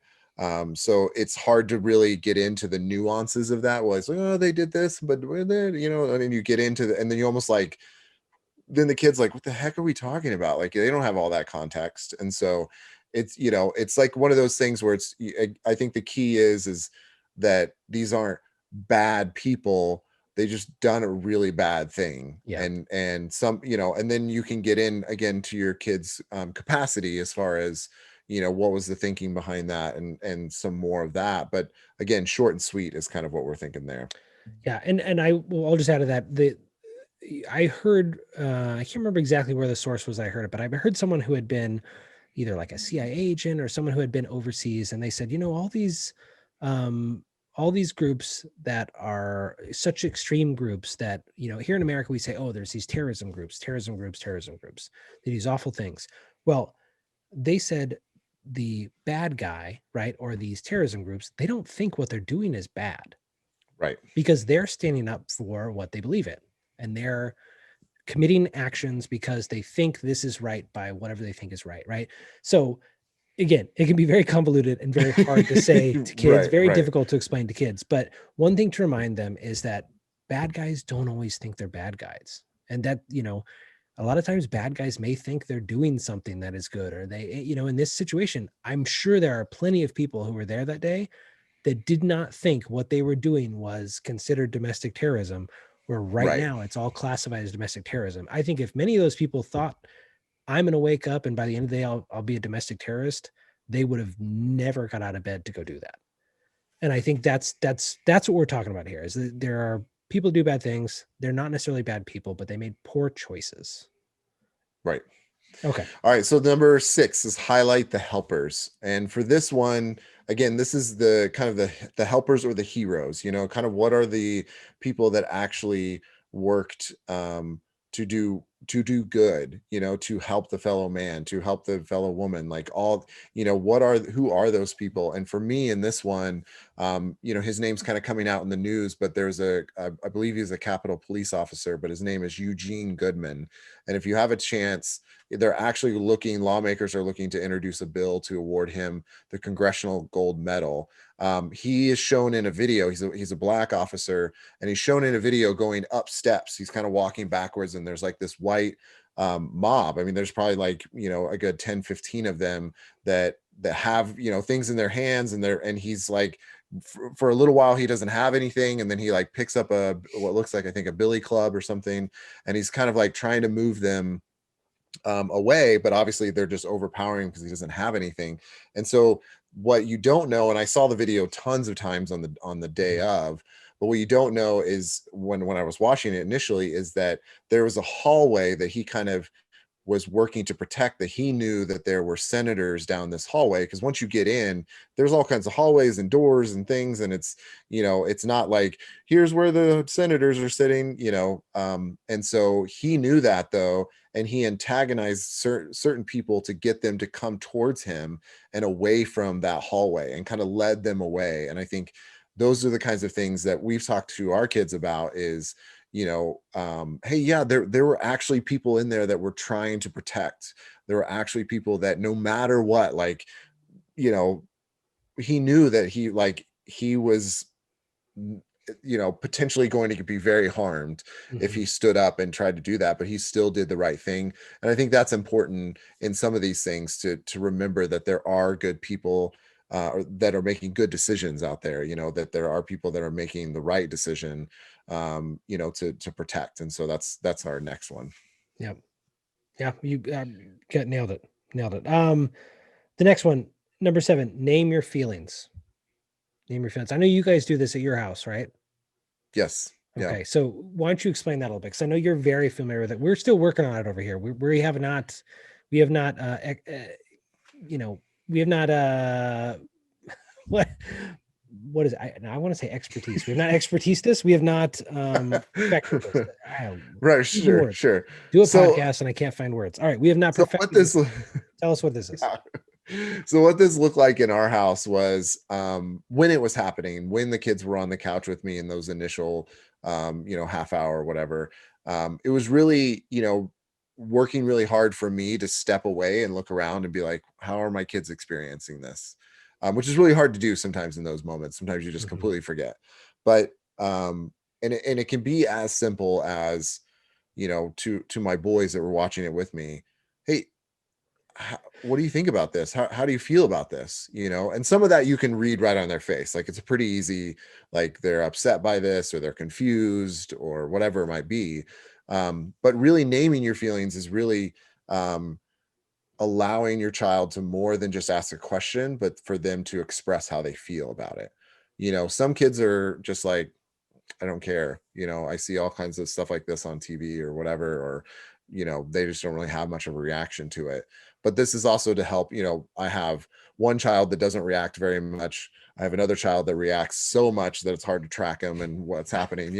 So it's hard to really get into the nuances of that. Well, it's like, oh, they did this, but and then you get into and then you almost like, then the kid's like, what the heck are we talking about? Like, they don't have all that context. And so it's like one of those things where I think the key is that these aren't bad people. They just done a really bad thing. Yeah. And some, and then you can get in again to your kid's capacity as far as, what was the thinking behind that and some more of that. But again, short and sweet is kind of what we're thinking there. Yeah. And I'll just add to that. I heard, I can't remember exactly where the source was I heard it, but I heard someone who had been either like a CIA agent or someone who had been overseas, and they said, all these groups that are such extreme groups that, here in America, we say, oh, there's these terrorism groups, they do these awful things. Well, they said the bad guy, right, or these terrorism groups, they don't think what they're doing is bad. Right. Because they're standing up for what they believe in, and they're committing actions because they think this is right by whatever they think is right. Right. So again, it can be very convoluted and very hard to say to kids, very difficult to explain to kids. But one thing to remind them is that bad guys don't always think they're bad guys. And that, a lot of times bad guys may think they're doing something that is good, or they, in this situation, I'm sure there are plenty of people who were there that day that did not think what they were doing was considered domestic terrorism, where right now it's all classified as domestic terrorism. I think if many of those people thought, I'm going to wake up and by the end of the day, I'll be a domestic terrorist, they would have never got out of bed to go do that. And I think that's what we're talking about here, is that there are people who do bad things. They're not necessarily bad people, but they made poor choices. Right. Okay. All right. So number 6 is highlight the helpers. And for this one, again, this is the kind of the helpers or the heroes, kind of what are the people that actually worked to do to do good, to help the fellow man, to help the fellow woman, like all, who are those people? And for me in this one, his name's kind of coming out in the news, but there's I believe he's a Capitol police officer, but his name is Eugene Goodman. And if you have a chance, lawmakers are looking to introduce a bill to award him the Congressional Gold Medal. He is shown in a video, he's a black officer, and he's shown in a video going up steps. He's kind of walking backwards, and there's like this white mob. I mean, there's probably like, a good 10, 15 of them that have, things in their hands, and he's like, for a little while he doesn't have anything, and then he like picks up what looks like, I think, a billy club or something, and he's kind of like trying to move them away, but obviously they're just overpowering because he doesn't have anything. And so what you don't know, and I saw the video tons of times on the day of, but what you don't know is when I was watching it initially, is that there was a hallway that he kind of was working to protect, that he knew that there were senators down this hallway, because once you get in, there's all kinds of hallways and doors and things, and it's it's not like here's where the senators are sitting, and so he knew that, though, and he antagonized certain people to get them to come towards him and away from that hallway, and kind of led them away. And I think those are the kinds of things that we've talked to our kids about, is hey, yeah, there were actually people in there that were trying to protect. There were actually people that, no matter what, like, he knew that he was potentially going to be very harmed if he stood up and tried to do that, but he still did the right thing. And I think that's important in some of these things, to remember that there are good people that are making good decisions out there, that there are people that are making the right decision, to protect. And so that's our next one. Yep. Yeah, you nailed it. The next one, number 7, name your feelings. Name your feelings. I know you guys do this at your house, right? Yes. Okay. Yeah. So why don't you explain that a little bit? Because I know you're very familiar with it. We're still working on it over here. We have not, we have not, what is it? I want to say expertise. We have not expertise this. We have not specialist. Right. Sure. Do a podcast and I can't find words. All right. We have not perfected this. Tell us what this is. So what this looked like in our house was, when it was happening, when the kids were on the couch with me in those initial, half hour or whatever, it was really, working really hard for me to step away and look around and be like, how are my kids experiencing this? Which is really hard to do sometimes in those moments. Sometimes you just completely forget. But and it can be as simple as, to my boys that were watching it with me, hey, what do you think about this? How do you feel about this? And some of that you can read right on their face. Like, it's a pretty easy, like, they're upset by this, or they're confused, or whatever it might be. But really naming your feelings is really allowing your child to more than just ask a question, but for them to express how they feel about it. Some kids are just like, I don't care. I see all kinds of stuff like this on TV or whatever, or, they just don't really have much of a reaction to it. But this is also to help, I have one child that doesn't react very much. I have another child that reacts so much that it's hard to track them and what's happening,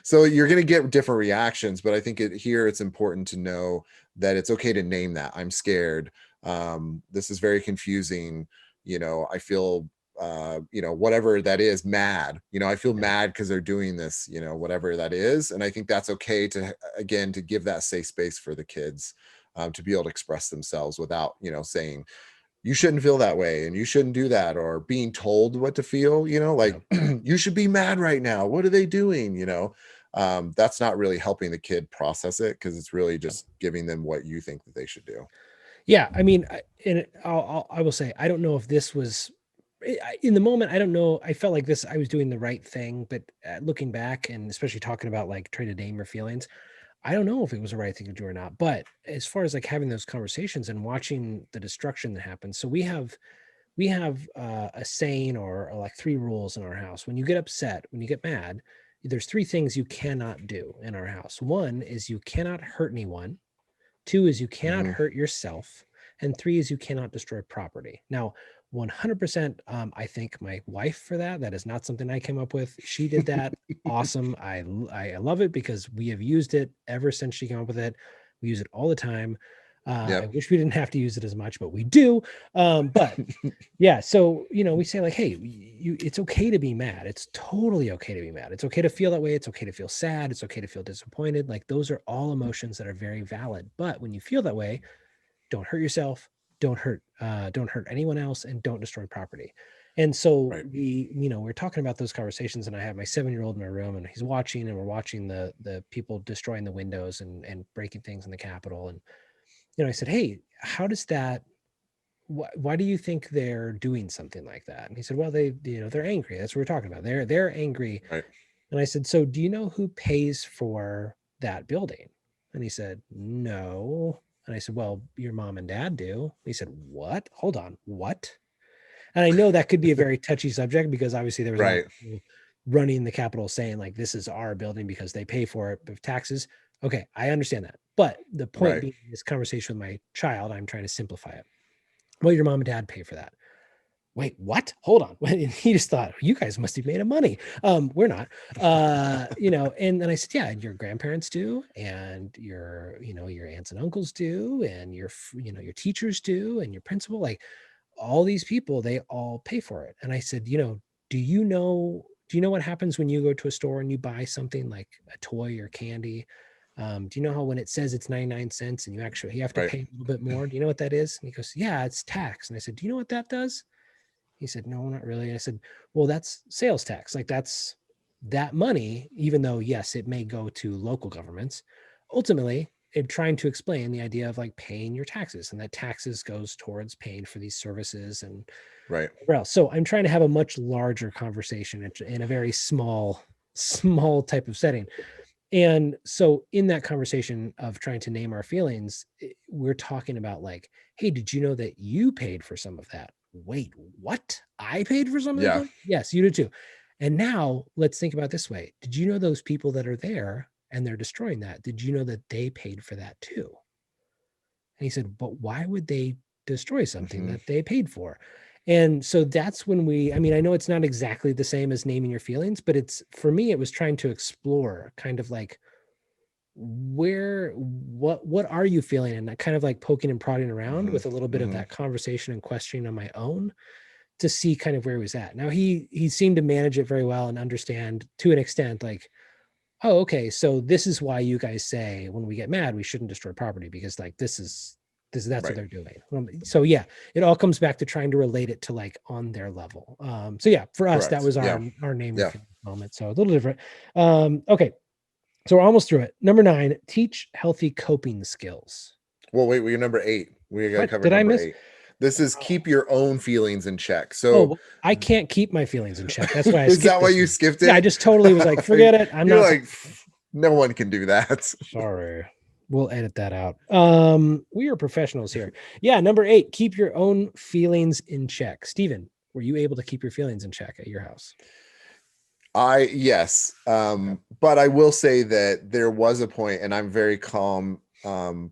so you're going to get different reactions. But I think it's important to know that it's okay to name that. I'm scared. This is very confusing. I feel, whatever that is, mad, I feel mad because they're doing this, whatever that is. And I think that's okay to give that safe space for the kids, to be able to express themselves without, saying, you shouldn't feel that way and you shouldn't do that, or being told what to feel, like, you should be mad right now. What are they doing? That's not really helping the kid process it, because it's really just giving them what you think that they should do. Yeah. I mean, I will say, I don't know if this was in the moment. I don't know. I felt like I was doing the right thing, but looking back, and especially talking about like trying to name your feelings, I don't know if it was the right thing to do or not. But as far as like having those conversations and watching the destruction that happens, so we have a saying, or like 3 rules in our house. When you get upset, when you get mad, there's 3 things you cannot do in our house. 1 is you cannot hurt anyone. 2 is you cannot hurt yourself. And 3 is you cannot destroy property. Now, 100%, I thank my wife for that. That is not something I came up with. She did that. Awesome. I love it, because we have used it ever since she came up with it. We use it all the time. I Yep. wish we didn't have to use it as much, but we do. But yeah, so we say like, hey, it's okay to be mad. It's totally okay to be mad. It's okay to feel that way. It's okay to feel sad. It's okay to feel disappointed. Like those are all emotions that are very valid. But when you feel that way, don't hurt yourself, don't hurt anyone else, and don't destroy property. And so Right. we're talking about those conversations, and I have my 7-year-old in my room, and he's watching, and we're watching the people destroying the windows and breaking things in the Capitol. And I said, hey, how does that, why do you think they're doing something like that? And he said, well, they're angry. That's what we're talking about. They're angry. Right. And I said, so do you know who pays for that building? And he said, no. And I said, well, your mom and dad do. And he said, what? Hold on, what? And I know that could be a very touchy subject, because obviously there was a lot Right. of people running the Capitol saying like, this is our building because they pay for it with taxes. Okay, I understand that. But the point Right. being, this conversation with my child, I'm trying to simplify it. Well, your mom and dad pay for that. Wait, what? Hold on. And he just thought, you guys must have made of money. We're not. And then I said, yeah, and your grandparents do, and your aunts and uncles do, and your teachers do, and your principal, like all these people, they all pay for it. And I said, do you know what happens when you go to a store and you buy something like a toy or candy? Do you know how when it says it's 99 cents and you have to Right. pay a little bit more? Do you know what that is? And he goes, yeah, it's tax. And I said, do you know what that does? He said, no, not really. I said, well, that's sales tax. Like that's that money, even though, yes, it may go to local governments, ultimately, it trying to explain the idea of like paying your taxes, and that taxes goes towards paying for these services and Right. whatever else. So I'm trying to have a much larger conversation in a very small type of setting. And so in that conversation of trying to name our feelings, we're talking about like, hey, did you know that you paid for some of that? Wait, what? I paid for some of that Yeah. building? Yes, you did too. And now let's think about it this way. Did you know those people that are there and they're destroying that? Did you know that they paid for that too? And he said, but why would they destroy something that they paid for? And so that's when I know it's not exactly the same as naming your feelings, but for me, it was trying to explore kind of like what are you feeling? And kind of like poking and prodding around with a little bit of that conversation and questioning on my own to see kind of where he was at. Now he seemed to manage it very well and understand to an extent, like, oh, okay, so this is why you guys say when we get mad, we shouldn't destroy property, because like that's what Right. they're doing. So yeah, it all comes back to trying to relate it to like on their level. So yeah, for us, that Correct. was Yeah. our name Yeah. moment. So a little different. Okay. So we're almost through it. Number 9, teach healthy coping skills. Well, wait, we're number 8. We got to What cover did I number miss? 8. This is keep your own feelings in check. Oh, So I can't keep my feelings in check. That's why I is skipped that why this you one. skipped Yeah, I it? just totally was like, forget it. I'm You're not like, no one can do that. sorry. We'll edit that out. We are professionals here. Yeah, number 8, keep your own feelings in check. Steven, were you able to keep your feelings in check at your house? Yes. But I will say that there was a point, and I'm a very calm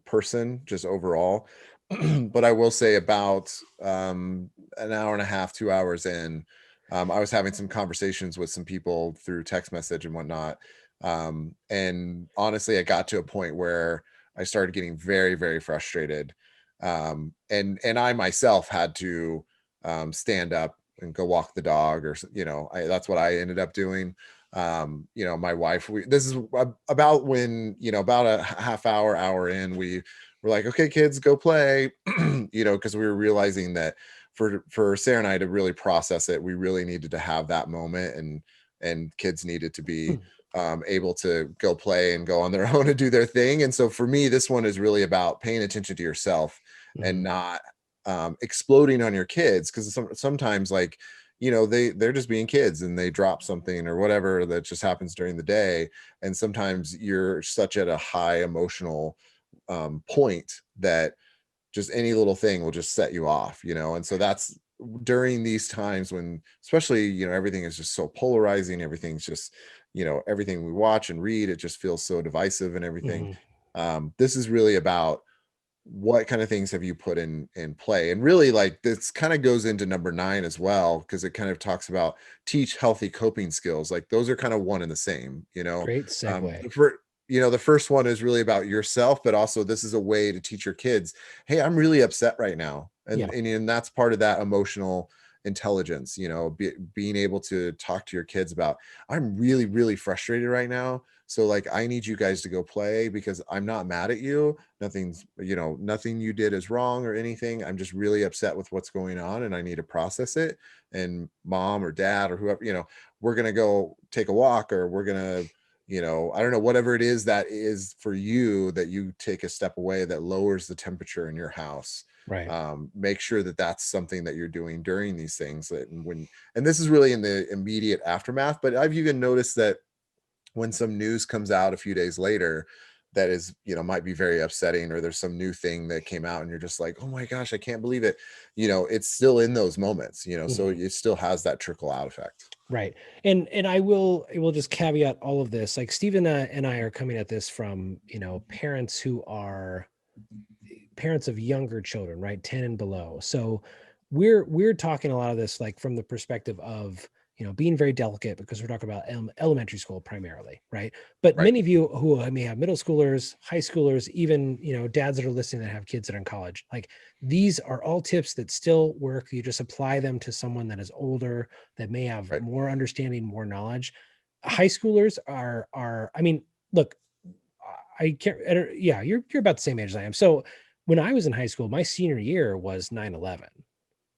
person just overall. But I will say about an hour and a half, 2 hours in, I was having some conversations with some people through text message and whatnot. And honestly, I got to a point where I started getting very, very frustrated. And I myself had to stand up and go walk the dog, or that's what I ended up doing. My wife, this is about when, about a half hour in, we were like, okay, kids, go play. Because we were realizing that for Sarah and I to really process it, we really needed to have that moment, and kids needed to be able to go play and go on their own and do their thing. And so for me, this one is really about paying attention to yourself and not exploding on your kids, because sometimes, like, they're just being kids and they drop something or whatever that just happens during the day, and sometimes you're such at a high emotional point that just any little thing will just set you off, and so that's during these times when, especially, everything is just so polarizing, everything's just, everything we watch and read, it just feels so divisive and everything. This is really about what kind of things have you put in play. And really, like, this kind of goes into number 9 as well, because it kind of talks about teach healthy coping skills. Like, those are kind of one and the same, Great um, segue. the, fir- the first one is really about yourself, but also this is a way to teach your kids, hey, I'm really upset right now. Yeah. And that's part of that emotional intelligence, being able to talk to your kids about, I'm really, really frustrated right now. So like, I need you guys to go play because I'm not mad at you. Nothing you did is wrong or anything. I'm just really upset with what's going on and I need to process it. And mom or dad or whoever, we're going to go take a walk, or we're going to, I don't know, whatever it is that is for you, that you take a step away that lowers the temperature in your house. Right. Make sure that that's something that you're doing during these things. And this is really in the immediate aftermath, but I've even noticed that when some news comes out a few days later that is, might be very upsetting, or there's some new thing that came out and you're just like, oh my gosh, I can't believe it. It's still in those moments, so it still has that trickle out effect. Right. And I will just caveat all of this. Like Stephen and I are coming at this from, parents who are parents of younger children, right? 10 and below. So we're talking a lot of this like from the perspective of, being very delicate, because we're talking about elementary school primarily, right? But Right. many of you who may have middle schoolers, high schoolers, even, dads that are listening that have kids that are in college, like these are all tips that still work. You just apply them to someone that is older, that may have Right. more understanding, more knowledge. High schoolers are, I mean, look, I can't, yeah, you're about the same age as I am. So when I was in high school, my senior year was 9/11,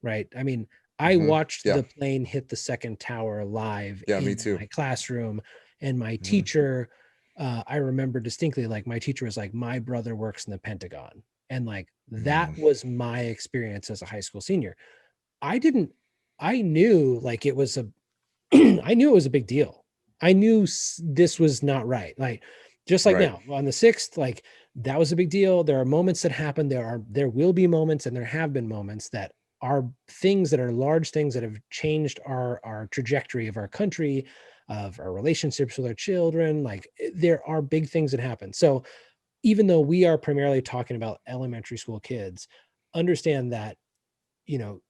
right? I mean, I watched Yeah. the plane hit the second tower live Yeah. Me in too. my classroom, and my Mhm. teacher, I remember distinctly, like my teacher was like, my brother works in the Pentagon. And like that Mhm. was my experience as a high school senior. I didn't, I knew like it was a, I knew it was a big deal. I knew this was not right. Like, just like Right. now on the 6th, like that was a big deal. There are moments that happen. There will be moments, and there have been moments that are things that are large things that have changed our trajectory of our country, of our relationships with our children. Like there are big things that happen. So even though we are primarily talking about elementary school kids, understand that, you know,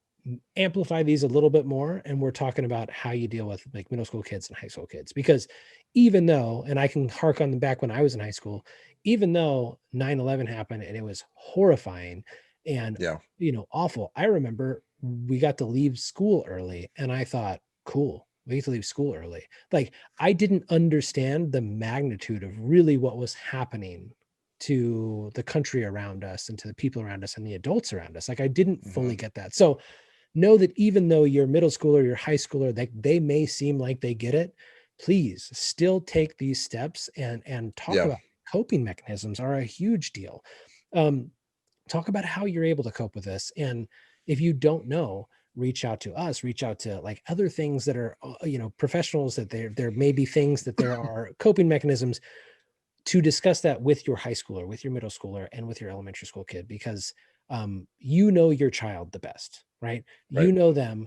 amplify these a little bit more, and we're talking about how you deal with like middle school kids and high school kids. Because even though, and I can hark on the back when I was in high school, even though 9/11 happened and it was horrifying and, Yeah. awful, I remember we got to leave school early, and I thought, cool, we get to leave school early. Like I didn't understand the magnitude of really what was happening to the country around us and to the people around us and the adults around us. Like I didn't fully Mhm. get that. So know that even though you're middle schooler, you're high schooler, they may seem like they get it, please still take these steps and talk Yeah. about coping mechanisms are a huge deal. Um, talk about how you're able to cope with this. And if you don't know, reach out to us, reach out to like other things that are, professionals, that there may be things that there are coping mechanisms to discuss that with your high schooler, with your middle schooler, and with your elementary school kid, because you know your child the best, right? You Right. know them.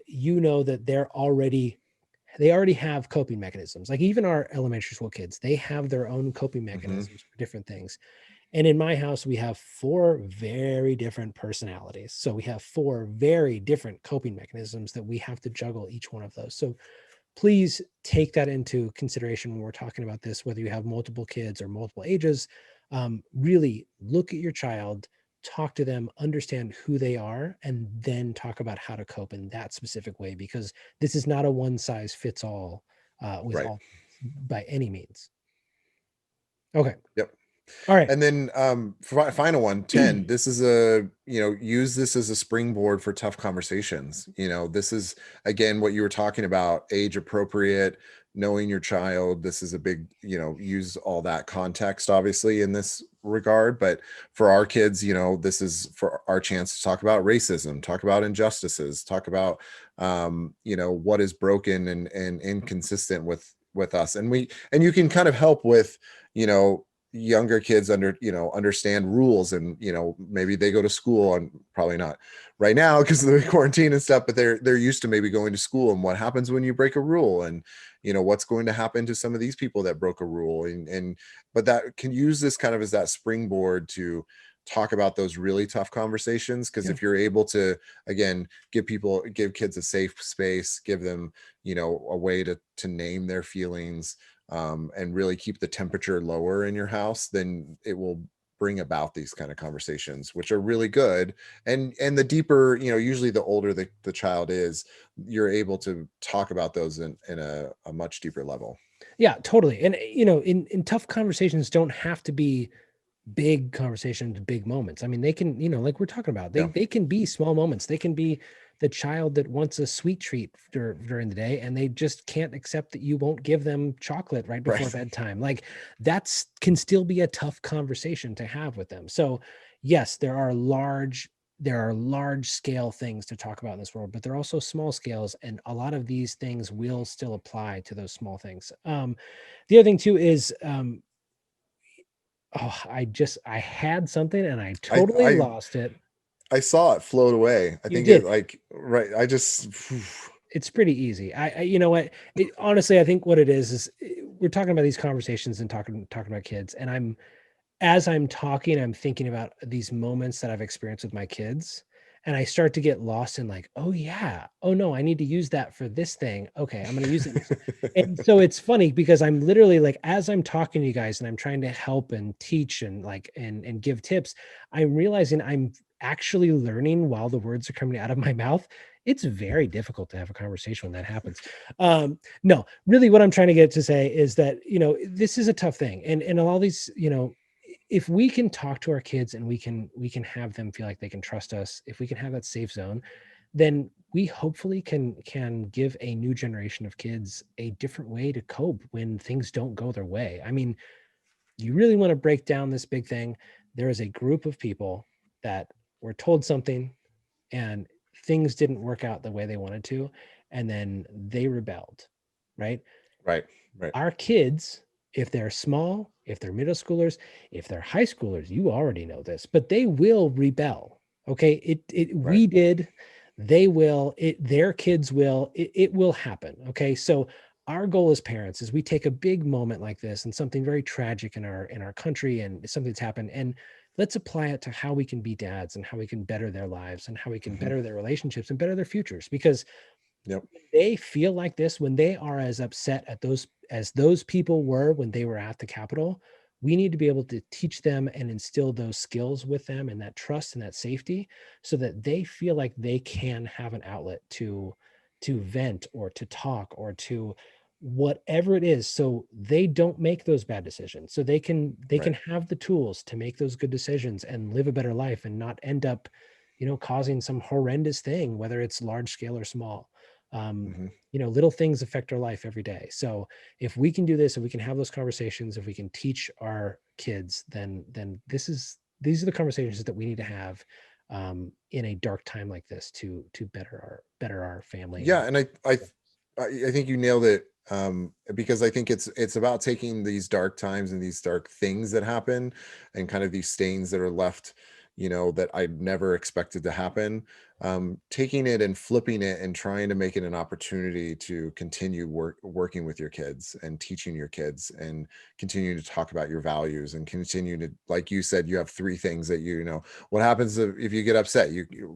You know that they already have coping mechanisms. Like even our elementary school kids, they have their own coping Mhm. mechanisms for different things. And in my house, we have 4 very different personalities. So we have 4 very different coping mechanisms that we have to juggle each one of those. So please take that into consideration when we're talking about this, whether you have multiple kids or multiple ages. Really look at your child, talk to them, understand who they are, and then talk about how to cope in that specific way, because this is not a one size fits all with Right. all by any means. Okay. Yep. All right. And then final one, 10. This is use this as a springboard for tough conversations. This is again what you were talking about, age appropriate, knowing your child. This is a big, use all that context obviously in this regard. But for our kids, this is for our chance to talk about racism, talk about injustices, talk about what is broken and inconsistent with us. And you can kind of help with, younger kids understand rules, and maybe they go to school, and probably not right now because of the quarantine and stuff, but they're used to maybe going to school and what happens when you break a rule, and what's going to happen to some of these people that broke a rule, and but that can use this kind of as that springboard to talk about those really tough conversations. Because Yeah. if you're able to, again, give kids a safe space, give them a way to name their feelings, and really keep the temperature lower in your house, then it will bring about these kind of conversations, which are really good. And the deeper, usually the older the child is, you're able to talk about those in a much deeper level. Yeah, totally. And in tough conversations don't have to be big conversations, big moments. I mean, they can, like we're talking about, Yeah. they can be small moments. They can be the child that wants a sweet treat during the day, and they just can't accept that you won't give them chocolate right before Right. bedtime. Like that's can still be a tough conversation to have with them. So yes, there are large scale things to talk about in this world, but there are also small scales, and a lot of these things will still apply to those small things. The other thing too is oh, I had something and I I totally I lost it. I saw it float away. I You think it, did. like, right. I just, It's pretty easy. You know what? Honestly, I think what it is we're talking about these conversations and talking about kids, and as I'm talking, I'm thinking about these moments that I've experienced with my kids, and I start to get lost in like, oh yeah, oh no, I need to use that for this thing. Okay, I'm going to use it. And so it's funny because I'm literally like, as I'm talking to you guys and I'm trying to help and teach and like and give tips, I'm realizing I'm actually learning while the words are coming out of my mouth. It's very difficult to have a conversation when that happens. No, really what I'm trying to get to say is that, this is a tough thing. And all these, if we can talk to our kids and we can have them feel like they can trust us, if we can have that safe zone, then we hopefully can give a new generation of kids a different way to cope when things don't go their way. I mean, you really want to break down this big thing. There is a group of people that were told something and things didn't work out the way they wanted to, and then they rebelled, right? right, right, Our kids, if they're small, if they're middle schoolers, if they're high schoolers, you already know this, but they will rebel. Okay. right, We did, they will, their kids will, it will happen. Okay. So our goal as parents is we take a big moment like this and something very tragic in our country and something that's happened, and let's apply it to how we can be dads and how we can better their lives and how we can hmm, better their relationships and better their futures. Because yep, they feel like this, when they are as upset at those as those people were when they were at the Capitol, we need to be able to teach them and instill those skills with them and that trust and that safety, so that they feel like they can have an outlet to vent or to talk or to whatever it is, so they don't make those bad decisions, so they can right, have the tools to make those good decisions and live a better life and not end up causing some horrendous thing, whether it's large scale or small. um, hmm, Little things affect our life every day. So if we can do this, if we can have those conversations, if we can teach our kids, then these are the conversations that we need to have in a dark time like this to better our family yeah. and And I think you nailed it. Because I think it's about taking these dark times and these dark things that happen, and kind of these stains that are left, that I never expected to happen. Taking it and flipping it and trying to make it an opportunity to continue working with your kids and teaching your kids and continue to talk about your values and continue to, like you said, you have three things that what happens if you get upset.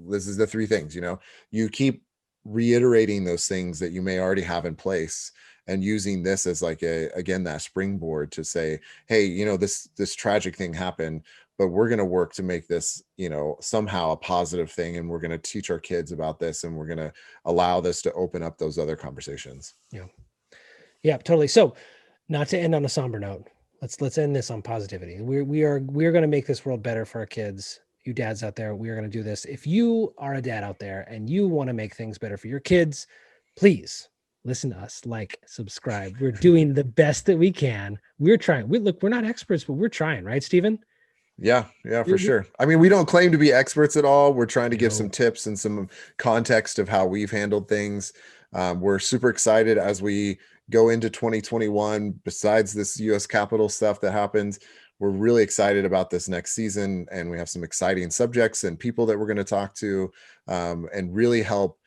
This is the three things. You keep reiterating those things that you may already have in place, and using this as like again, that springboard to say, hey, this tragic thing happened, but we're going to work to make this, somehow a positive thing, and we're going to teach our kids about this, and we're going to allow this to open up those other conversations. yeah. Yeah, totally. So not to end on a somber note, let's end this on positivity. We're going to make this world better for our kids. You dads out there, we are going to do this. If you are a dad out there and you want to make things better for your kids, please listen to us, like, subscribe. We're doing the best that we can. We're trying. We're not experts, but we're trying, right, Stephen? Yeah, yeah, for We sure. I mean, we don't claim to be experts at all. We're trying to give some no. tips and some context of how we've handled things. We're super excited as we go into 2021. Besides this US Capitol stuff that happens, we're really excited about this next season, and we have some exciting subjects and people that we're going to talk to, and really help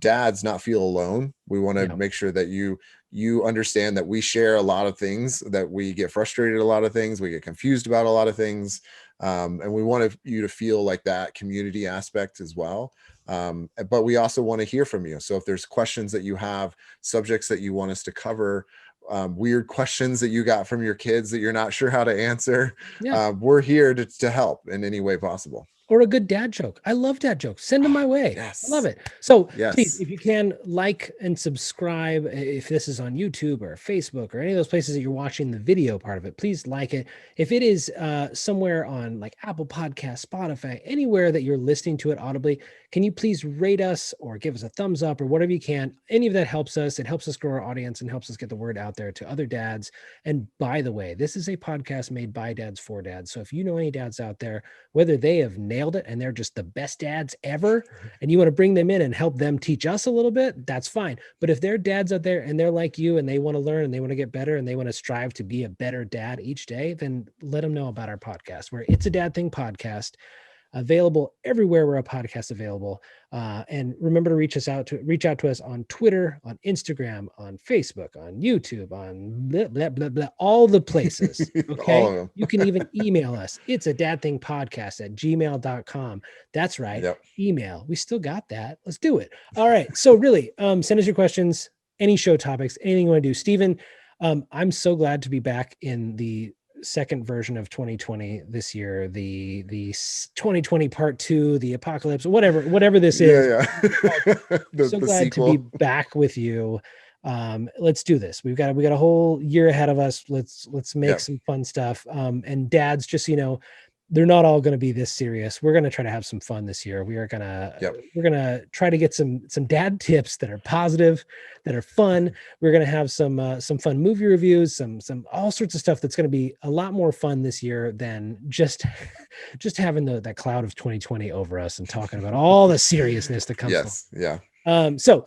dads not feel alone. We want to Yeah. make sure that you understand that we share a lot of things, that we get frustrated a lot of things, we get confused about a lot of things, and we want you to feel like that community aspect as well. But we also want to hear from you. So if there's questions that you have, subjects that you want us to cover, weird questions that you got from your kids that you're not sure how to answer. Yeah. We're here to help in any way possible. Or a good dad joke. I love dad jokes. Send them my way. Yes. I love it. So Yes. please, if you can, like and subscribe. If this is on YouTube or Facebook or any of those places that you're watching the video part of it, please like it. If it is somewhere on like Apple Podcasts, Spotify, anywhere that you're listening to it audibly, can you please rate us or give us a thumbs up or whatever you can? Any of that helps us. It helps us grow our audience and helps us get the word out there to other dads. And by the way, this is a podcast made by dads for dads. So if you know any dads out there, whether they have nailed it and they're just the best dads ever, and you want to bring them in and help them teach us a little bit, that's fine. But if they're dads out there and they're like you and they want to learn and they want to get better and they want to strive to be a better dad each day, then let them know about our podcast, where It's a Dad Thing podcast, available everywhere where a podcast is available. And remember to reach out to us on Twitter, on Instagram, on Facebook, on YouTube, on blah, blah, blah, blah, all the places. Okay. All of them. You can even email us. It's a dad thing podcast at gmail.com. That's right. Yep. Email. We still got that. Let's do it. All right. So really, send us your questions, any show topics, anything you want to do. Steven, I'm so glad to be back in the second version of 2020 this year, the 2020 part 2, the apocalypse, whatever this is. Yeah. So glad sequel. to be back with you. Let's do this. We got a whole year ahead of us. Let's make some fun stuff. And dads, just, they're not all going to be this serious. We're going to try to have some fun this year. We're going to try to get some dad tips that are positive, that are fun. We're going to have some fun movie reviews, some all sorts of stuff that's going to be a lot more fun this year than just having that cloud of 2020 over us and talking about all the seriousness that comes. Yes. Yeah. So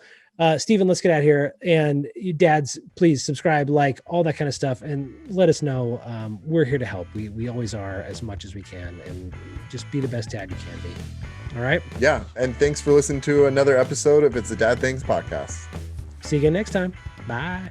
Steven, let's get out of here. And you dads, please subscribe, like, all that kind of stuff, and let us know. We're here to help. We always are, as much as we can, and just be the best dad you can be. All right. Yeah. And thanks for listening to another episode of It's a Dad Things podcast. See you again next time. Bye.